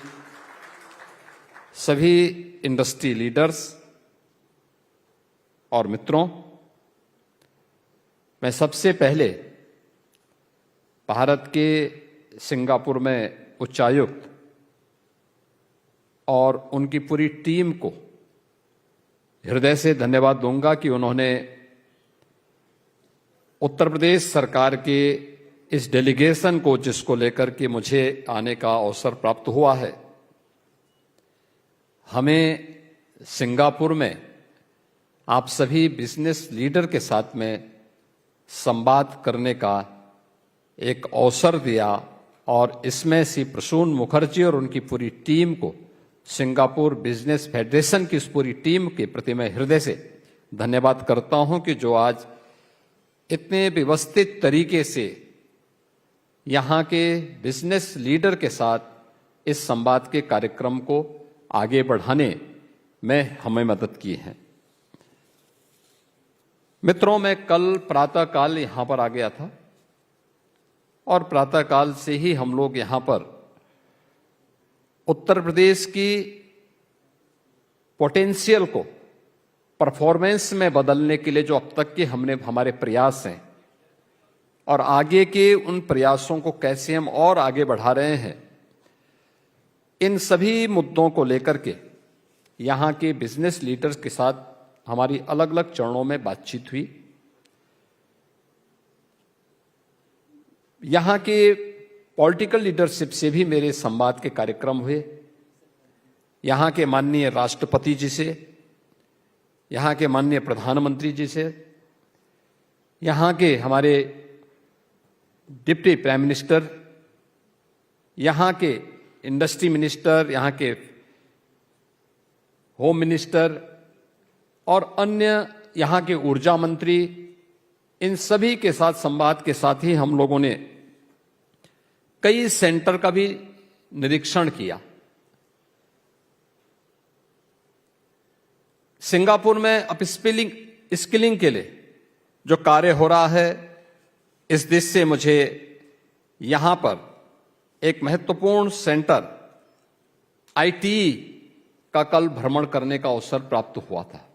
S7: सभी इंडस्ट्री लीडर्स और मित्रों, मैं सबसे पहले भारत के सिंगापुर में उच्चायुक्त और उनकी पूरी टीम को हृदय से धन्यवाद दूंगा कि उन्होंने उत्तर प्रदेश सरकार के इस डेलीगेशन को, जिसको लेकर के मुझे आने का अवसर प्राप्त हुआ है, हमें सिंगापुर में आप सभी बिजनेस लीडर के साथ में संवाद करने का एक अवसर दिया और इसमें श्री प्रसून मुखर्जी और उनकी पूरी टीम को, सिंगापुर बिजनेस फेडरेशन की इस पूरी टीम के प्रति मैं हृदय से धन्यवाद करता हूं कि जो आज इतने व्यवस्थित तरीके से यहां के बिजनेस लीडर के साथ इस संवाद के कार्यक्रम को आगे बढ़ाने में हमें मदद की है। मित्रों, मैं कल प्रातःकाल यहां पर आ गया था और प्रातःकाल से ही हम लोग यहां पर उत्तर प्रदेश की पोटेंशियल को परफॉर्मेंस में बदलने के लिए जो अब तक के हमारे प्रयास हैं और आगे के उन प्रयासों को कैसे हम और आगे बढ़ा रहे हैं, इन सभी मुद्दों को लेकर के यहां के बिजनेस लीडर्स के साथ हमारी अलग अलग चरणों में बातचीत हुई। यहां के पॉलिटिकल लीडरशिप से भी मेरे संवाद के कार्यक्रम हुए। यहां के माननीय राष्ट्रपति जी से, यहां के माननीय प्रधानमंत्री जी से, यहां के हमारे डिप्टी प्राइम मिनिस्टर, यहां के इंडस्ट्री मिनिस्टर, यहां के होम मिनिस्टर और अन्य यहां के ऊर्जा मंत्री, इन सभी के साथ संवाद के साथ ही हम लोगों ने कई सेंटर का भी निरीक्षण किया। सिंगापुर में स्किलिंग के लिए जो कार्य हो रहा है, इस दिशा से मुझे यहां पर एक महत्वपूर्ण सेंटर आईटी का कल भ्रमण करने का अवसर प्राप्त हुआ था।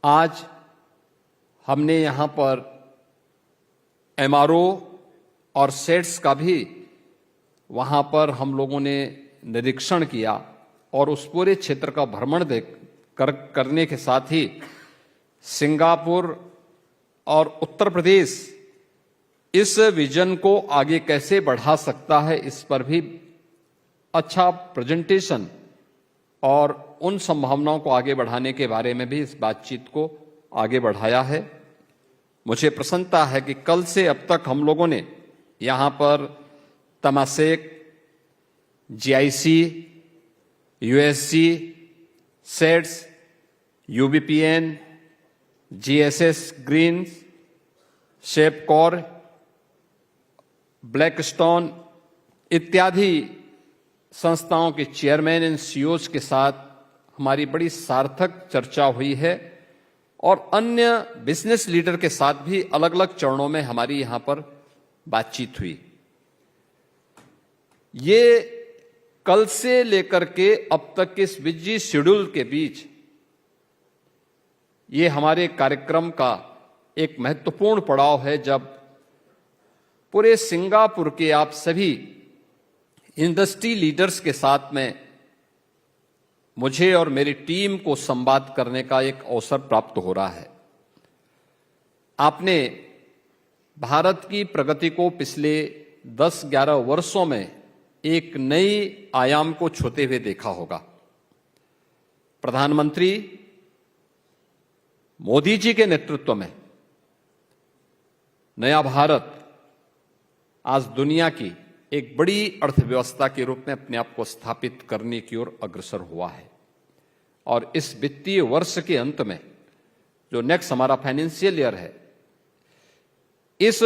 S7: आज हमने यहां पर एमआरओ और सेट्स का भी वहां पर हम लोगों ने निरीक्षण किया और उस पूरे क्षेत्र का भ्रमण करने के साथ ही सिंगापुर और उत्तर प्रदेश इस विजन को आगे कैसे बढ़ा सकता है, इस पर भी अच्छा प्रेजेंटेशन और उन संभावनाओं को आगे बढ़ाने के बारे में भी इस बातचीत को आगे बढ़ाया है। मुझे प्रसन्नता है कि कल से अब तक हम लोगों ने यहां पर तमासेक, जीआईसी, यूएससी, सेट्स, यूबीपीएन, जीएसएस ग्रीन, शेपकॉर, ब्लैकस्टोन इत्यादि संस्थाओं के चेयरमैन एंड सीईओज के साथ हमारी बड़ी सार्थक चर्चा हुई है और अन्य बिजनेस लीडर के साथ भी अलग अलग चरणों में हमारी यहां पर बातचीत हुई। ये कल से लेकर के अब तक के इस बिजी शेड्यूल के बीच ये हमारे कार्यक्रम का एक महत्वपूर्ण पड़ाव है, जब पूरे सिंगापुर के आप सभी इंडस्ट्री लीडर्स के साथ में मुझे और मेरी टीम को संवाद करने का एक अवसर प्राप्त हो रहा है। आपने भारत की प्रगति को पिछले 10-11 वर्षों में एक नई आयाम को छूते हुए देखा होगा। प्रधानमंत्री मोदी जी के नेतृत्व में नया भारत आज दुनिया की एक बड़ी अर्थव्यवस्था के रूप में अपने आप को स्थापित करने की ओर अग्रसर हुआ है। और इस वित्तीय वर्ष के अंत में जो नेक्स्ट हमारा फाइनेंशियल ईयर है, इस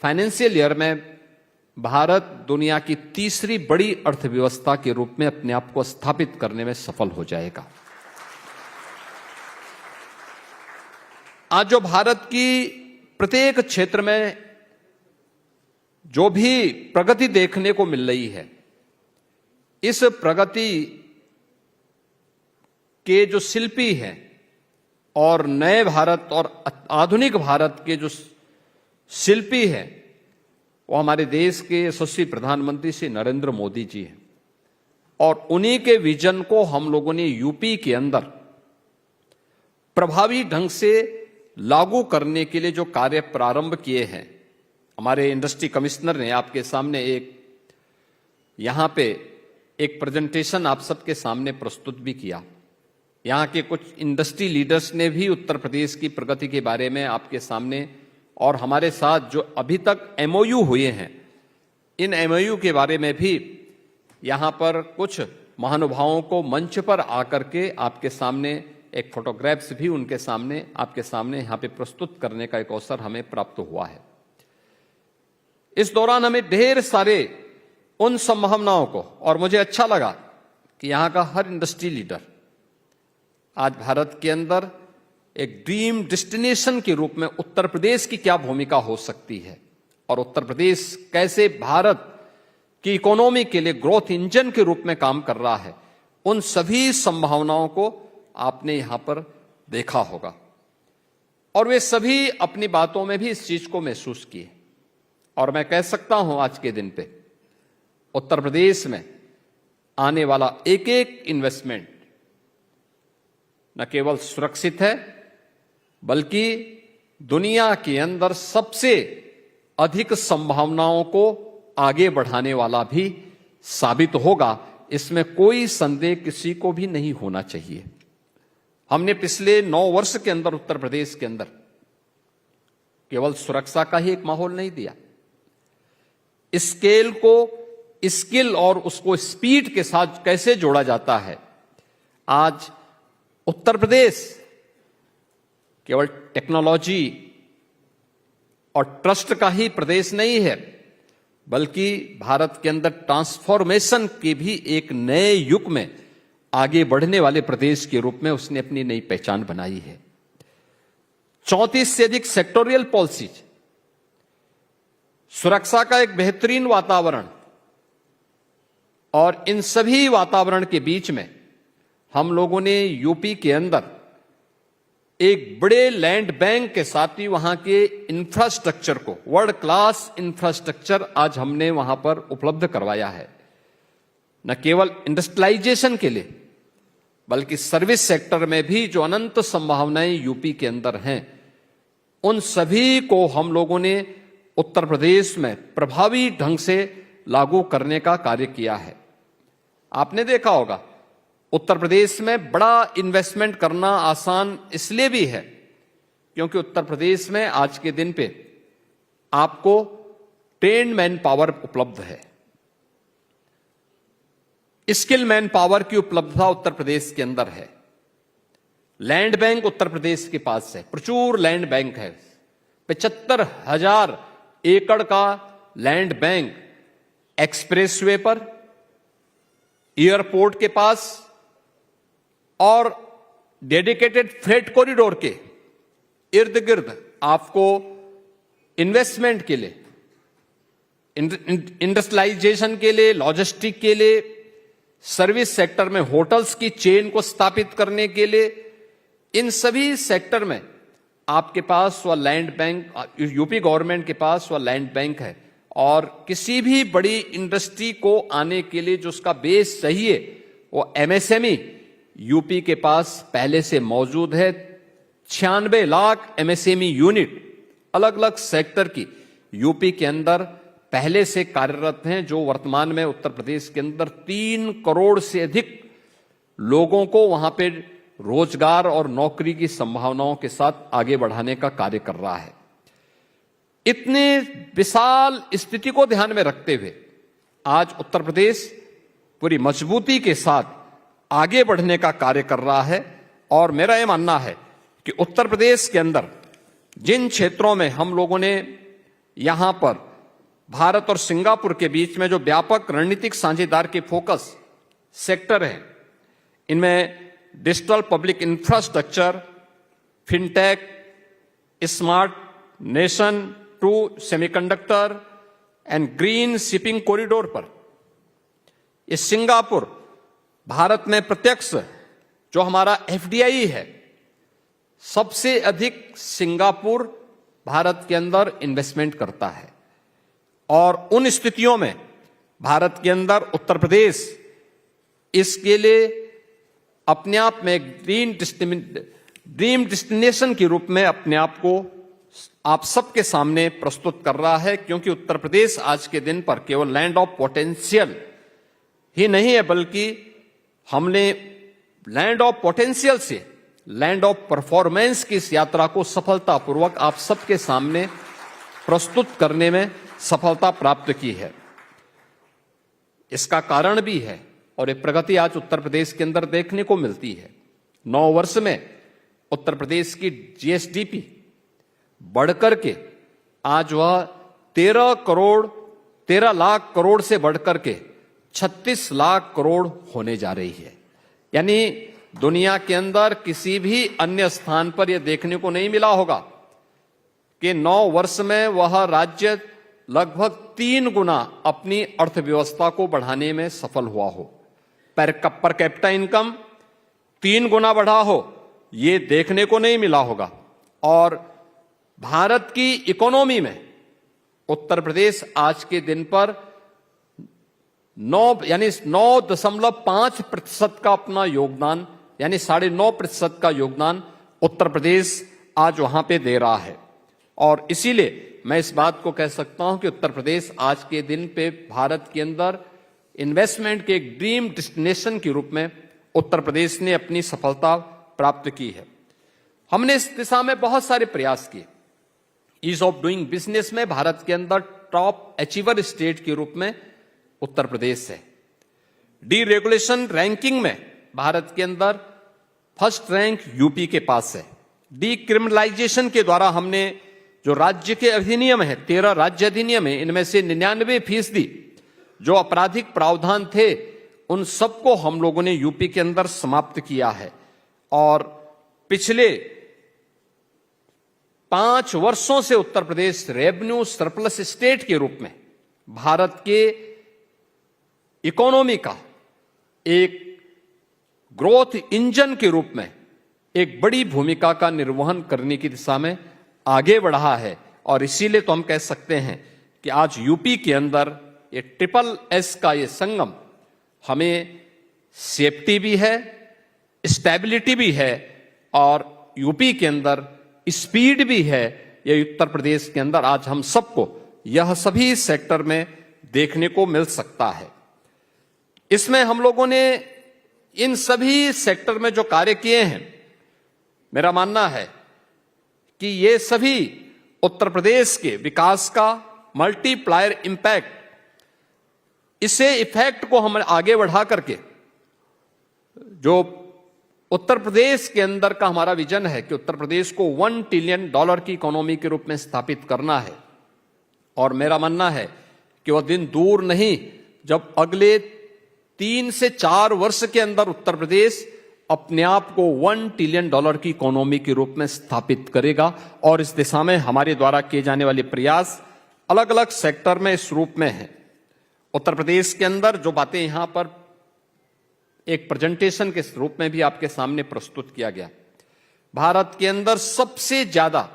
S7: फाइनेंशियल ईयर में भारत दुनिया की तीसरी बड़ी अर्थव्यवस्था के रूप में अपने आप को स्थापित करने में सफल हो जाएगा। आज जो भारत की प्रत्येक क्षेत्र में जो भी प्रगति देखने को मिल रही है, इस प्रगति के जो शिल्पी हैं और नए भारत और आधुनिक भारत के जो शिल्पी हैं, वो हमारे देश के यशस्वी प्रधानमंत्री श्री नरेंद्र मोदी जी हैं। और उन्हीं के विजन को हम लोगों ने यूपी के अंदर प्रभावी ढंग से लागू करने के लिए जो कार्य प्रारंभ किए हैं, हमारे इंडस्ट्री कमिश्नर ने आपके सामने यहां पे एक प्रेजेंटेशन आप सबके सामने प्रस्तुत भी किया। यहां के कुछ इंडस्ट्री लीडर्स ने भी उत्तर प्रदेश की प्रगति के बारे में आपके सामने और हमारे साथ जो अभी तक एमओयू हुए हैं, इन एमओयू के बारे में भी यहां पर कुछ महानुभावों को मंच पर आकर के आपके सामने एक फोटोग्राफ्स भी उनके सामने आपके सामने यहां पे प्रस्तुत करने का एक अवसर हमें प्राप्त हुआ है। इस दौरान हमें ढेर सारे उन संभावनाओं को, और मुझे अच्छा लगा कि यहां का हर इंडस्ट्री लीडर आज भारत के अंदर एक ड्रीम डेस्टिनेशन के रूप में उत्तर प्रदेश की क्या भूमिका हो सकती है और उत्तर प्रदेश कैसे भारत की इकोनॉमी के लिए ग्रोथ इंजन के रूप में काम कर रहा है, उन सभी संभावनाओं को आपने यहां पर देखा होगा। और वे सभी अपनी बातों में भी इस चीज को महसूस किए। और मैं कह सकता हूं आज के दिन पे उत्तर प्रदेश में आने वाला एक एक इन्वेस्टमेंट न केवल सुरक्षित है, बल्कि दुनिया के अंदर सबसे अधिक संभावनाओं को आगे बढ़ाने वाला भी साबित होगा। इसमें कोई संदेह किसी को भी नहीं होना चाहिए। हमने पिछले 9 वर्ष के अंदर उत्तर प्रदेश के अंदर केवल सुरक्षा का ही एक माहौल नहीं दिया, स्केल को स्किल और उसको स्पीड के साथ कैसे जोड़ा जाता है। आज उत्तर प्रदेश केवल टेक्नोलॉजी और ट्रस्ट का ही प्रदेश नहीं है, बल्कि भारत के अंदर ट्रांसफॉर्मेशन के भी एक नए युग में आगे बढ़ने वाले प्रदेश के रूप में उसने अपनी नई पहचान बनाई है। 34 से अधिक सेक्टोरियल पॉलिसीज, सुरक्षा का एक बेहतरीन वातावरण, और इन सभी वातावरण के बीच में हम लोगों ने यूपी के अंदर एक बड़े लैंड बैंक के साथ ही वहां के इंफ्रास्ट्रक्चर को, वर्ल्ड क्लास इंफ्रास्ट्रक्चर आज हमने वहां पर उपलब्ध करवाया है। न केवल इंडस्ट्रियलाइजेशन के लिए, बल्कि सर्विस सेक्टर में भी जो अनंत संभावनाएं यूपी के अंदर हैं, उन सभी को हम लोगों ने उत्तर प्रदेश में प्रभावी ढंग से लागू करने का कार्य किया है। आपने देखा होगा उत्तर प्रदेश में बड़ा इन्वेस्टमेंट करना आसान इसलिए भी है क्योंकि उत्तर प्रदेश में आज के दिन पे आपको ट्रेन्ड मैन पावर उपलब्ध है, स्किल मैन पावर की उपलब्धता उत्तर प्रदेश के अंदर है। लैंड बैंक उत्तर प्रदेश के पास है, प्रचुर लैंड बैंक है। 75,000 एकड़ का लैंड बैंक एक्सप्रेसवे पर, एयरपोर्ट के पास और डेडिकेटेड फ्रेट कॉरिडोर के इर्द गिर्द आपको इन्वेस्टमेंट के लिए, इंडस्ट्रियलाइजेशन के लिए, लॉजिस्टिक के लिए, सर्विस सेक्टर में होटल्स की चेन को स्थापित करने के लिए, इन सभी सेक्टर में आपके पास वह लैंड बैंक, यूपी गवर्नमेंट के पास वह लैंड बैंक है। और किसी भी बड़ी इंडस्ट्री को आने के लिए जो उसका बेस चाहिए वो एमएसएमई यूपी के पास पहले से मौजूद है। 96 लाख एमएसएमई यूनिट अलग अलग सेक्टर की यूपी के अंदर पहले से कार्यरत हैं, जो वर्तमान में उत्तर प्रदेश के अंदर 3 करोड़ से अधिक लोगों को वहां पे रोजगार और नौकरी की संभावनाओं के साथ आगे बढ़ाने का कार्य कर रहा है। इतने विशाल स्थिति को ध्यान में रखते हुए आज उत्तर प्रदेश पूरी मजबूती के साथ आगे बढ़ने का कार्य कर रहा है। और मेरा यह मानना है कि उत्तर प्रदेश के अंदर जिन क्षेत्रों में हम लोगों ने यहां पर भारत और सिंगापुर के बीच में जो व्यापक रणनीतिक साझेदार के फोकस सेक्टर हैं, इनमें digital public infrastructure, fintech, smart nation to semiconductor and green shipping corridor पर ये सिंगापुर भारत में प्रत्यक्ष जो हमारा एफडीआई है, सबसे अधिक सिंगापुर भारत के अंदर इन्वेस्टमेंट करता है। और उन स्थितियों में भारत के अंदर उत्तर प्रदेश इसके लिए अपने आप में ड्रीम डेस्टिनेशन के रूप में अपने आप को आप सबके सामने प्रस्तुत कर रहा है, क्योंकि उत्तर प्रदेश आज के दिन पर केवल लैंड ऑफ पोटेंशियल ही नहीं है, बल्कि हमने लैंड ऑफ पोटेंशियल से लैंड ऑफ परफॉर्मेंस की इस यात्रा को सफलतापूर्वक आप सबके सामने प्रस्तुत करने में सफलता प्राप्त की है। इसका कारण भी है और ये प्रगति आज उत्तर प्रदेश के अंदर देखने को मिलती है। 9 वर्ष में उत्तर प्रदेश की जीएसडीपी बढ़कर के आज वह 13 लाख करोड़ से बढ़कर के 36 लाख करोड़ होने जा रही है। यानी दुनिया के अंदर किसी भी अन्य स्थान पर यह देखने को नहीं मिला होगा कि 9 वर्ष में वह राज्य लगभग 3 गुना अपनी अर्थव्यवस्था को बढ़ाने में सफल हुआ हो। पर कैपिटा इनकम 3 गुना बढ़ा हो, ये देखने को नहीं मिला होगा। और भारत की इकोनॉमी में उत्तर प्रदेश आज के दिन पर 9.5% का अपना योगदान, यानी 9.5% का योगदान उत्तर प्रदेश आज वहां पे दे रहा है। और इसीलिए मैं इस बात को कह सकता हूं कि उत्तर प्रदेश आज के दिन पे भारत के अंदर इन्वेस्टमेंट के एक ड्रीम डेस्टिनेशन के रूप में उत्तर प्रदेश ने अपनी सफलता प्राप्त की है। हमने इस दिशा में बहुत सारे प्रयास किए। ईज ऑफ डूइंग बिजनेस में भारत के अंदर टॉप अचीवर स्टेट के रूप में उत्तर प्रदेश है। डीरेगुलेशन रैंकिंग में भारत के अंदर फर्स्ट रैंक यूपी के पास है। डीक्रिमिनलाइजेशन के द्वारा हमने जो राज्य के अधिनियम है, 13 राज्य अधिनियम है, इनमें से 99% जो आपराधिक प्रावधान थे उन सबको हम लोगों ने यूपी के अंदर समाप्त किया है। और पिछले 5 वर्षों से Uttar Pradesh revenue surplus state के रूप में भारत के इकोनॉमी का एक ग्रोथ इंजन के रूप में एक बड़ी भूमिका का निर्वहन करने की दिशा में आगे बढ़ा है। और इसीलिए तो हम कह सकते हैं कि आज यूपी के अंदर ये SSS का ये संगम हमें सेफ्टी भी है, स्टेबिलिटी भी है और यूपी के अंदर स्पीड भी है। ये उत्तर प्रदेश के अंदर आज हम सबको यह सभी सेक्टर में देखने को मिल सकता है। इसमें हम लोगों ने इन सभी सेक्टर में जो कार्य किए हैं, मेरा मानना है कि ये सभी उत्तर प्रदेश के विकास का मल्टीप्लायर इंपैक्ट, इसे इफेक्ट को हम आगे बढ़ा करके जो उत्तर प्रदेश के अंदर का हमारा विजन है कि उत्तर प्रदेश को $1 ट्रिलियन की इकोनॉमी के रूप में स्थापित करना है। और मेरा मानना है कि वह दिन दूर नहीं जब अगले 3 से 4 वर्ष के अंदर उत्तर प्रदेश अपने आप को $1 ट्रिलियन की इकोनॉमी के रूप में स्थापित करेगा। और इस दिशा में हमारे द्वारा किए जाने वाले प्रयास अलग अलग सेक्टर में इस रूप में है। उत्तर प्रदेश के अंदर जो बातें यहां पर एक प्रेजेंटेशन के रूप में भी आपके सामने प्रस्तुत किया गया, भारत के अंदर सबसे ज्यादा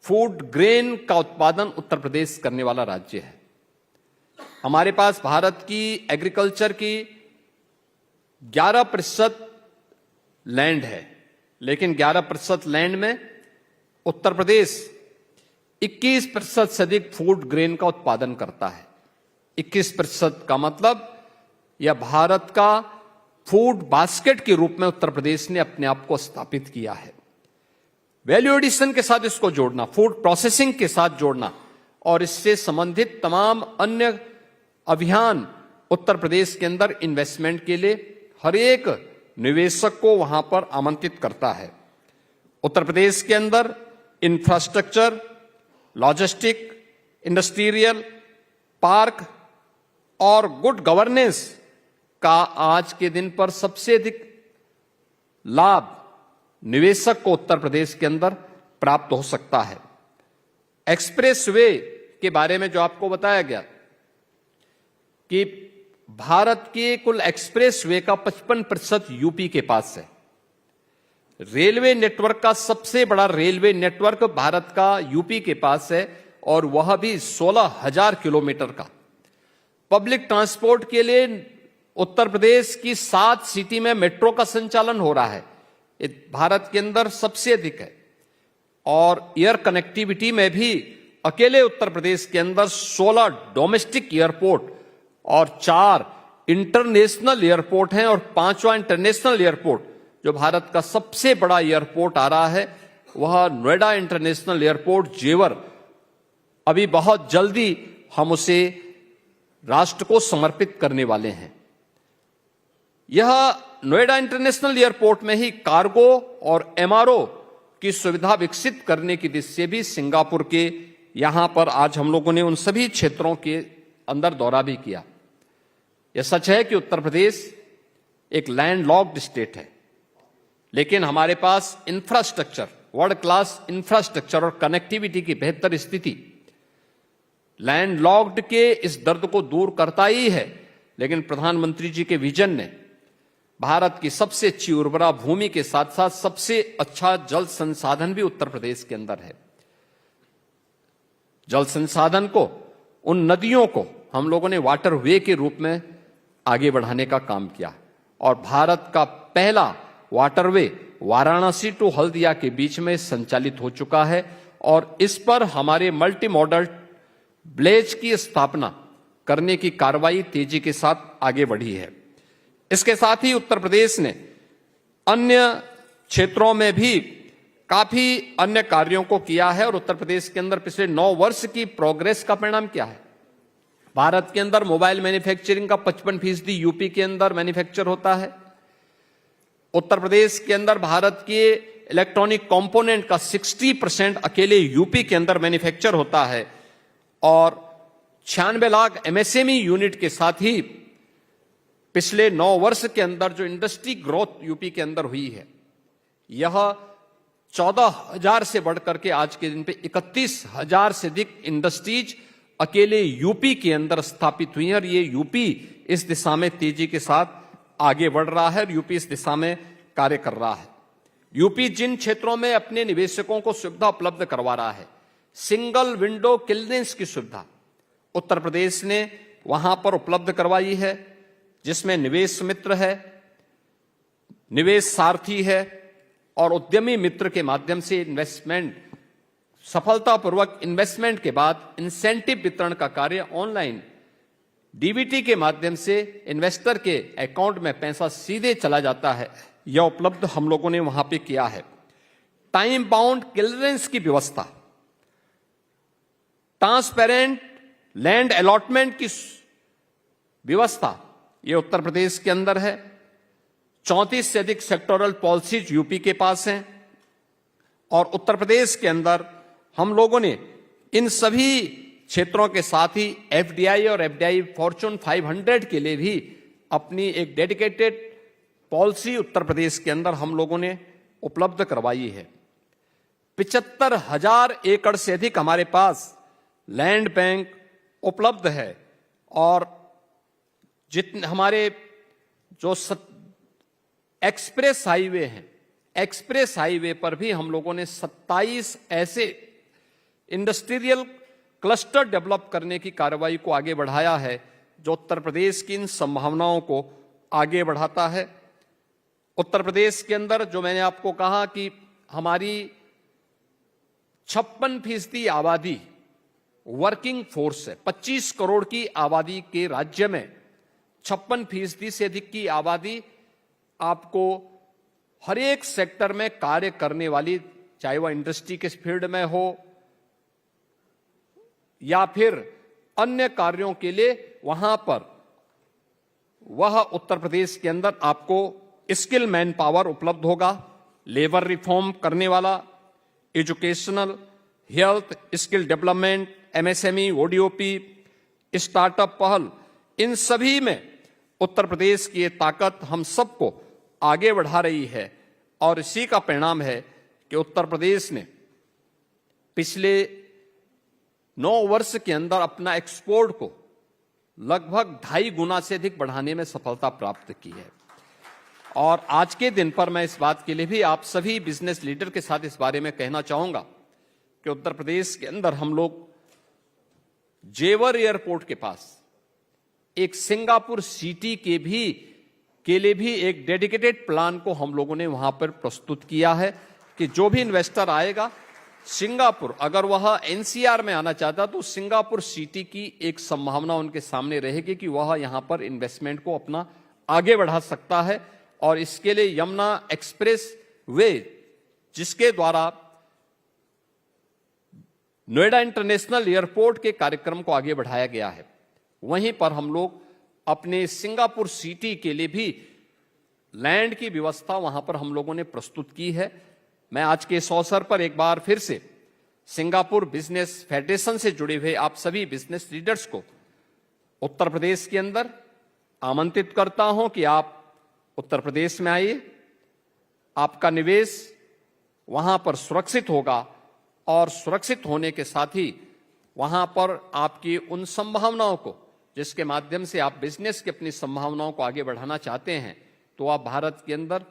S7: फूड ग्रेन का उत्पादन उत्तर प्रदेश करने वाला राज्य है। हमारे पास भारत की एग्रीकल्चर की 11% लैंड है, लेकिन 11% लैंड में उत्तर प्रदेश 21% से अधिक फूड ग्रेन का उत्पादन करता है। 21% का मतलब यह भारत का फूड बास्केट के रूप में उत्तर प्रदेश ने अपने आप को स्थापित किया है। वैल्यू एडिशन के साथ इसको जोड़ना, फूड प्रोसेसिंग के साथ जोड़ना और इससे संबंधित तमाम अन्य अभियान उत्तर प्रदेश के अंदर इन्वेस्टमेंट के लिए हर एक निवेशक को वहां पर आमंत्रित करता है। उत्तर प्रदेश के अंदर इंफ्रास्ट्रक्चर, लॉजिस्टिक, इंडस्ट्रियल पार्क और गुड गवर्नेंस का आज के दिन पर सबसे अधिक लाभ निवेशक को उत्तर प्रदेश के अंदर प्राप्त हो सकता है। एक्सप्रेस वे के बारे में जो आपको बताया गया कि भारत के कुल एक्सप्रेस वे का 55% यूपी के पास है। रेलवे नेटवर्क का सबसे बड़ा रेलवे नेटवर्क भारत का यूपी के पास है और वह भी 16,000 किलोमीटर का। पब्लिक ट्रांसपोर्ट के लिए उत्तर प्रदेश की 7 सिटी में मेट्रो का संचालन हो रहा है, ये भारत के अंदर सबसे अधिक है। और एयर कनेक्टिविटी में भी अकेले उत्तर प्रदेश के अंदर 16 डोमेस्टिक एयरपोर्ट और 4 इंटरनेशनल एयरपोर्ट हैं और 5वां इंटरनेशनल एयरपोर्ट जो भारत का सबसे बड़ा एयरपोर्ट आ रहा है वह नोएडा इंटरनेशनल एयरपोर्ट जेवर। अभी बहुत जल्दी हम उसे राष्ट्र को समर्पित करने वाले हैं। यह नोएडा इंटरनेशनल एयरपोर्ट में ही कार्गो और एमआरओ की सुविधा विकसित करने की दिशा से भी सिंगापुर के यहां पर आज हम लोगों ने उन सभी क्षेत्रों के अंदर दौरा भी किया। यह सच है कि उत्तर प्रदेश एक लैंड लॉक्ड स्टेट है, लेकिन हमारे पास इंफ्रास्ट्रक्चर, वर्ल्ड क्लास इंफ्रास्ट्रक्चर और कनेक्टिविटी की बेहतर स्थिति लैंड लॉक्ड के इस दर्द को दूर करता ही है। लेकिन प्रधानमंत्री जी के विजन ने भारत की सबसे अच्छी उर्वरा भूमि के साथ साथ सबसे अच्छा जल संसाधन भी उत्तर प्रदेश के अंदर है। जल संसाधन को, उन नदियों को हम लोगों ने वाटर वे के रूप में आगे बढ़ाने का काम किया और भारत का पहला वाटरवे वाराणसी टू हल्दिया के बीच में संचालित हो चुका है और इस पर हमारे मल्टी मॉडल ब्लेज की स्थापना करने की कार्रवाई तेजी के साथ आगे बढ़ी है। इसके साथ ही उत्तर प्रदेश ने अन्य क्षेत्रों में भी काफी अन्य कार्यों को किया है और उत्तर प्रदेश के अंदर पिछले 9 वर्ष की प्रोग्रेस का परिणाम क्या है। भारत के अंदर मोबाइल मैन्युफैक्चरिंग का 55% यूपी के अंदर मैन्युफैक्चर होता है। उत्तर प्रदेश के अंदर भारत के इलेक्ट्रॉनिक कंपोनेंट का 60% अकेले यूपी के अंदर मैन्युफैक्चर होता है और 96 लाख एमएसएमई यूनिट के साथ ही पिछले 9 वर्ष के अंदर जो इंडस्ट्री ग्रोथ यूपी के अंदर हुई है यह 14,000 से बढ़कर के आज के दिन पे 31,000 से अधिक इंडस्ट्रीज अकेले यूपी के अंदर स्थापित हुई हैं और ये यूपी इस दिशा में तेजी के साथ आगे बढ़ रहा है और यूपी इस दिशा में कार्य कर रहा है। यूपी जिन क्षेत्रों में अपने निवेशकों को सुविधा उपलब्ध करवा रहा है, सिंगल विंडो क्लियरेंस की सुविधा उत्तर प्रदेश ने वहां पर उपलब्ध करवाई है, जिसमें निवेश मित्र है, निवेश सारथी है और उद्यमी मित्र के माध्यम से इन्वेस्टमेंट सफलतापूर्वक इन्वेस्टमेंट के बाद इंसेंटिव वितरण का कार्य ऑनलाइन डीबीटी के माध्यम से इन्वेस्टर के अकाउंट में पैसा सीधे चला जाता है। यह उपलब्ध हम लोगों ने वहां पे किया है। टाइम बाउंड क्लियरेंस की व्यवस्था, ट्रांसपेरेंट लैंड अलॉटमेंट की व्यवस्था यह उत्तर प्रदेश के अंदर है। 34 से अधिक सेक्टोरल पॉलिसीज यूपी के पास हैं और उत्तर प्रदेश के अंदर हम लोगों ने इन सभी क्षेत्रों के साथ ही एफडीआई और एफडीआई फॉर्च्यून 500 के लिए भी अपनी एक डेडिकेटेड पॉलिसी उत्तर प्रदेश के अंदर हम लोगों ने उपलब्ध करवाई है। 75,000 एकड़ से अधिक हमारे पास लैंड बैंक उपलब्ध है और जितने हमारे जो एक्सप्रेस हाईवे हैं, एक्सप्रेस हाईवे पर भी हम लोगों ने 27 ऐसे इंडस्ट्रियल क्लस्टर डेवलप करने की कार्रवाई को आगे बढ़ाया है जो उत्तर प्रदेश की इन संभावनाओं को आगे बढ़ाता है। उत्तर प्रदेश के अंदर जो मैंने आपको कहा कि हमारी 56% आबादी वर्किंग फोर्स है। 25 करोड़ की आबादी के राज्य में 56% से अधिक की आबादी आपको हर एक सेक्टर में कार्य करने वाली, चाहे वह इंडस्ट्री के फील्ड में हो या फिर अन्य कार्यों के लिए, वहां पर वह उत्तर प्रदेश के अंदर आपको स्किल मैन पावर उपलब्ध होगा। लेबर रिफॉर्म करने वाला, educational, health, skill development, MSME, ODOP, startup पहल, इन सभी में उत्तर प्रदेश की ये ताकत हम सबको आगे बढ़ा रही है और इसी का परिणाम है कि उत्तर प्रदेश ने पिछले 9 वर्ष के अंदर अपना एक्सपोर्ट को लगभग 2.5 गुना से अधिक बढ़ाने में सफलता प्राप्त की है। और आज के दिन पर मैं इस बात के लिए भी आप सभी बिजनेस लीडर के साथ इस बारे में कहना चाहूंगा कि उत्तर प्रदेश के अंदर हम लोग जेवर एयरपोर्ट के पास एक सिंगापुर सिटी के लिए भी एक डेडिकेटेड प्लान को हम लोगों ने वहां पर प्रस्तुत किया है कि जो भी इन्वेस्टर आएगा सिंगापुर, अगर वह एनसीआर में आना चाहता तो सिंगापुर सिटी की एक संभावना उनके सामने रहेगी कि वह यहां पर इन्वेस्टमेंट को अपना आगे बढ़ा सकता है। और इसके लिए यमुना एक्सप्रेस वे, जिसके द्वारा नोएडा इंटरनेशनल एयरपोर्ट के कार्यक्रम को आगे बढ़ाया गया है, वहीं पर हम लोग अपने सिंगापुर सिटी के लिए भी लैंड की व्यवस्था वहां पर हम लोगों ने प्रस्तुत की है। मैं आज के इस अवसर पर एक बार फिर से सिंगापुर बिजनेस फेडरेशन से जुड़े हुए आप सभी बिजनेस लीडर्स को उत्तर प्रदेश के अंदर आमंत्रित करता हूं कि आप उत्तर प्रदेश में आइए। आपका निवेश वहां पर सुरक्षित होगा और सुरक्षित होने के साथ ही वहां पर आपकी उन संभावनाओं को, जिसके माध्यम से आप बिजनेस की अपनी संभावनाओं को आगे बढ़ाना चाहते हैं, तो आप भारत के अंदर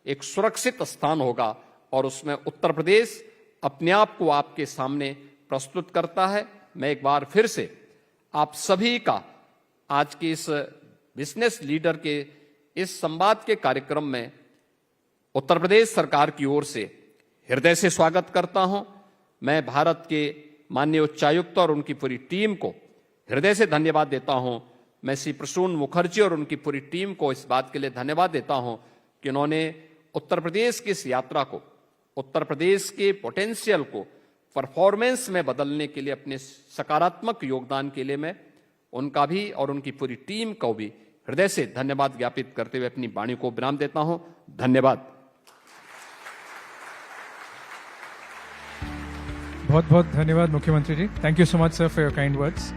S7: एक सुरक्षित स्थान होगा और उसमें उत्तर प्रदेश अपने आप को आपके सामने प्रस्तुत करता है। मैं एक बार फिर से आप सभी का आज के इस बिजनेस लीडर के इस संवाद के कार्यक्रम में उत्तर प्रदेश सरकार की ओर से हृदय से स्वागत करता हूं। मैं भारत के माननीय उच्चायुक्त और उनकी पूरी टीम को हृदय से धन्यवाद देता हूं। मैं श्री प्रसून मुखर्जी और उनकी पूरी टीम को इस बात के लिए धन्यवाद देता हूं कि उन्होंने उत्तर प्रदेश की इस यात्रा को, उत्तर प्रदेश के पोटेंशियल को परफॉर्मेंस में बदलने के लिए अपने सकारात्मक योगदान के लिए मैं उनका भी और उनकी पूरी टीम को भी हृदय से धन्यवाद ज्ञापित करते हुए अपनी वाणी को विराम देता हूं। धन्यवाद।
S1: बहुत बहुत धन्यवाद मुख्यमंत्री जी। Thank you so much, sir, for your kind words.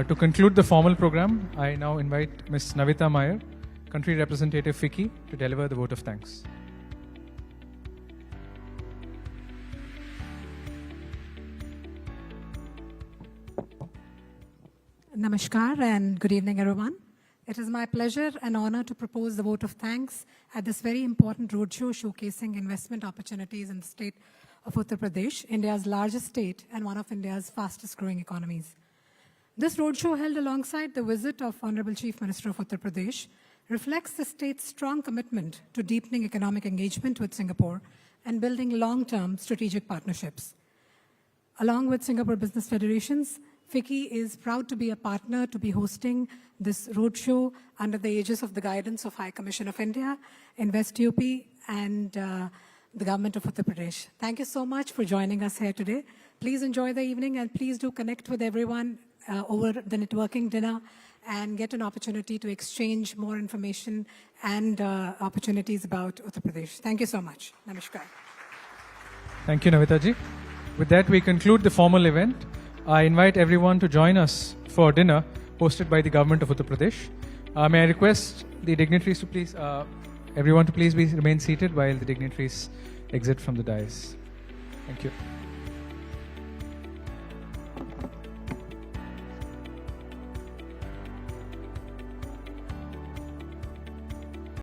S1: To conclude the formal program, I now invite Ms. Navita Meyer, Country Representative FICCI, to deliver the vote of thanks.
S8: Namaskar and good evening, everyone. It is my pleasure and honor to propose the vote of thanks at this very important roadshow showcasing investment opportunities in the state of Uttar Pradesh, India's largest state and one of India's fastest growing economies. This roadshow, held alongside the visit of Honorable Chief Minister of Uttar Pradesh, reflects the state's strong commitment to deepening economic engagement with Singapore and building long-term strategic partnerships. Along with Singapore Business Federations, FICCI is proud to be a partner to be hosting this roadshow under the aegis of the guidance of High Commission of India, Invest UP, and the government of Uttar Pradesh. Thank you so much for joining us here today. Please enjoy the evening and please do connect with everyone over the networking dinner and get an opportunity to exchange more information and opportunities about Uttar Pradesh. Thank you so much. Namaskar.
S1: Thank you, Navita ji. With that, we conclude the formal event. I invite everyone to join us for dinner hosted by the government of Uttar Pradesh. May I request the dignitaries to please everyone to please remain seated while the dignitaries exit from the dais. Thank you.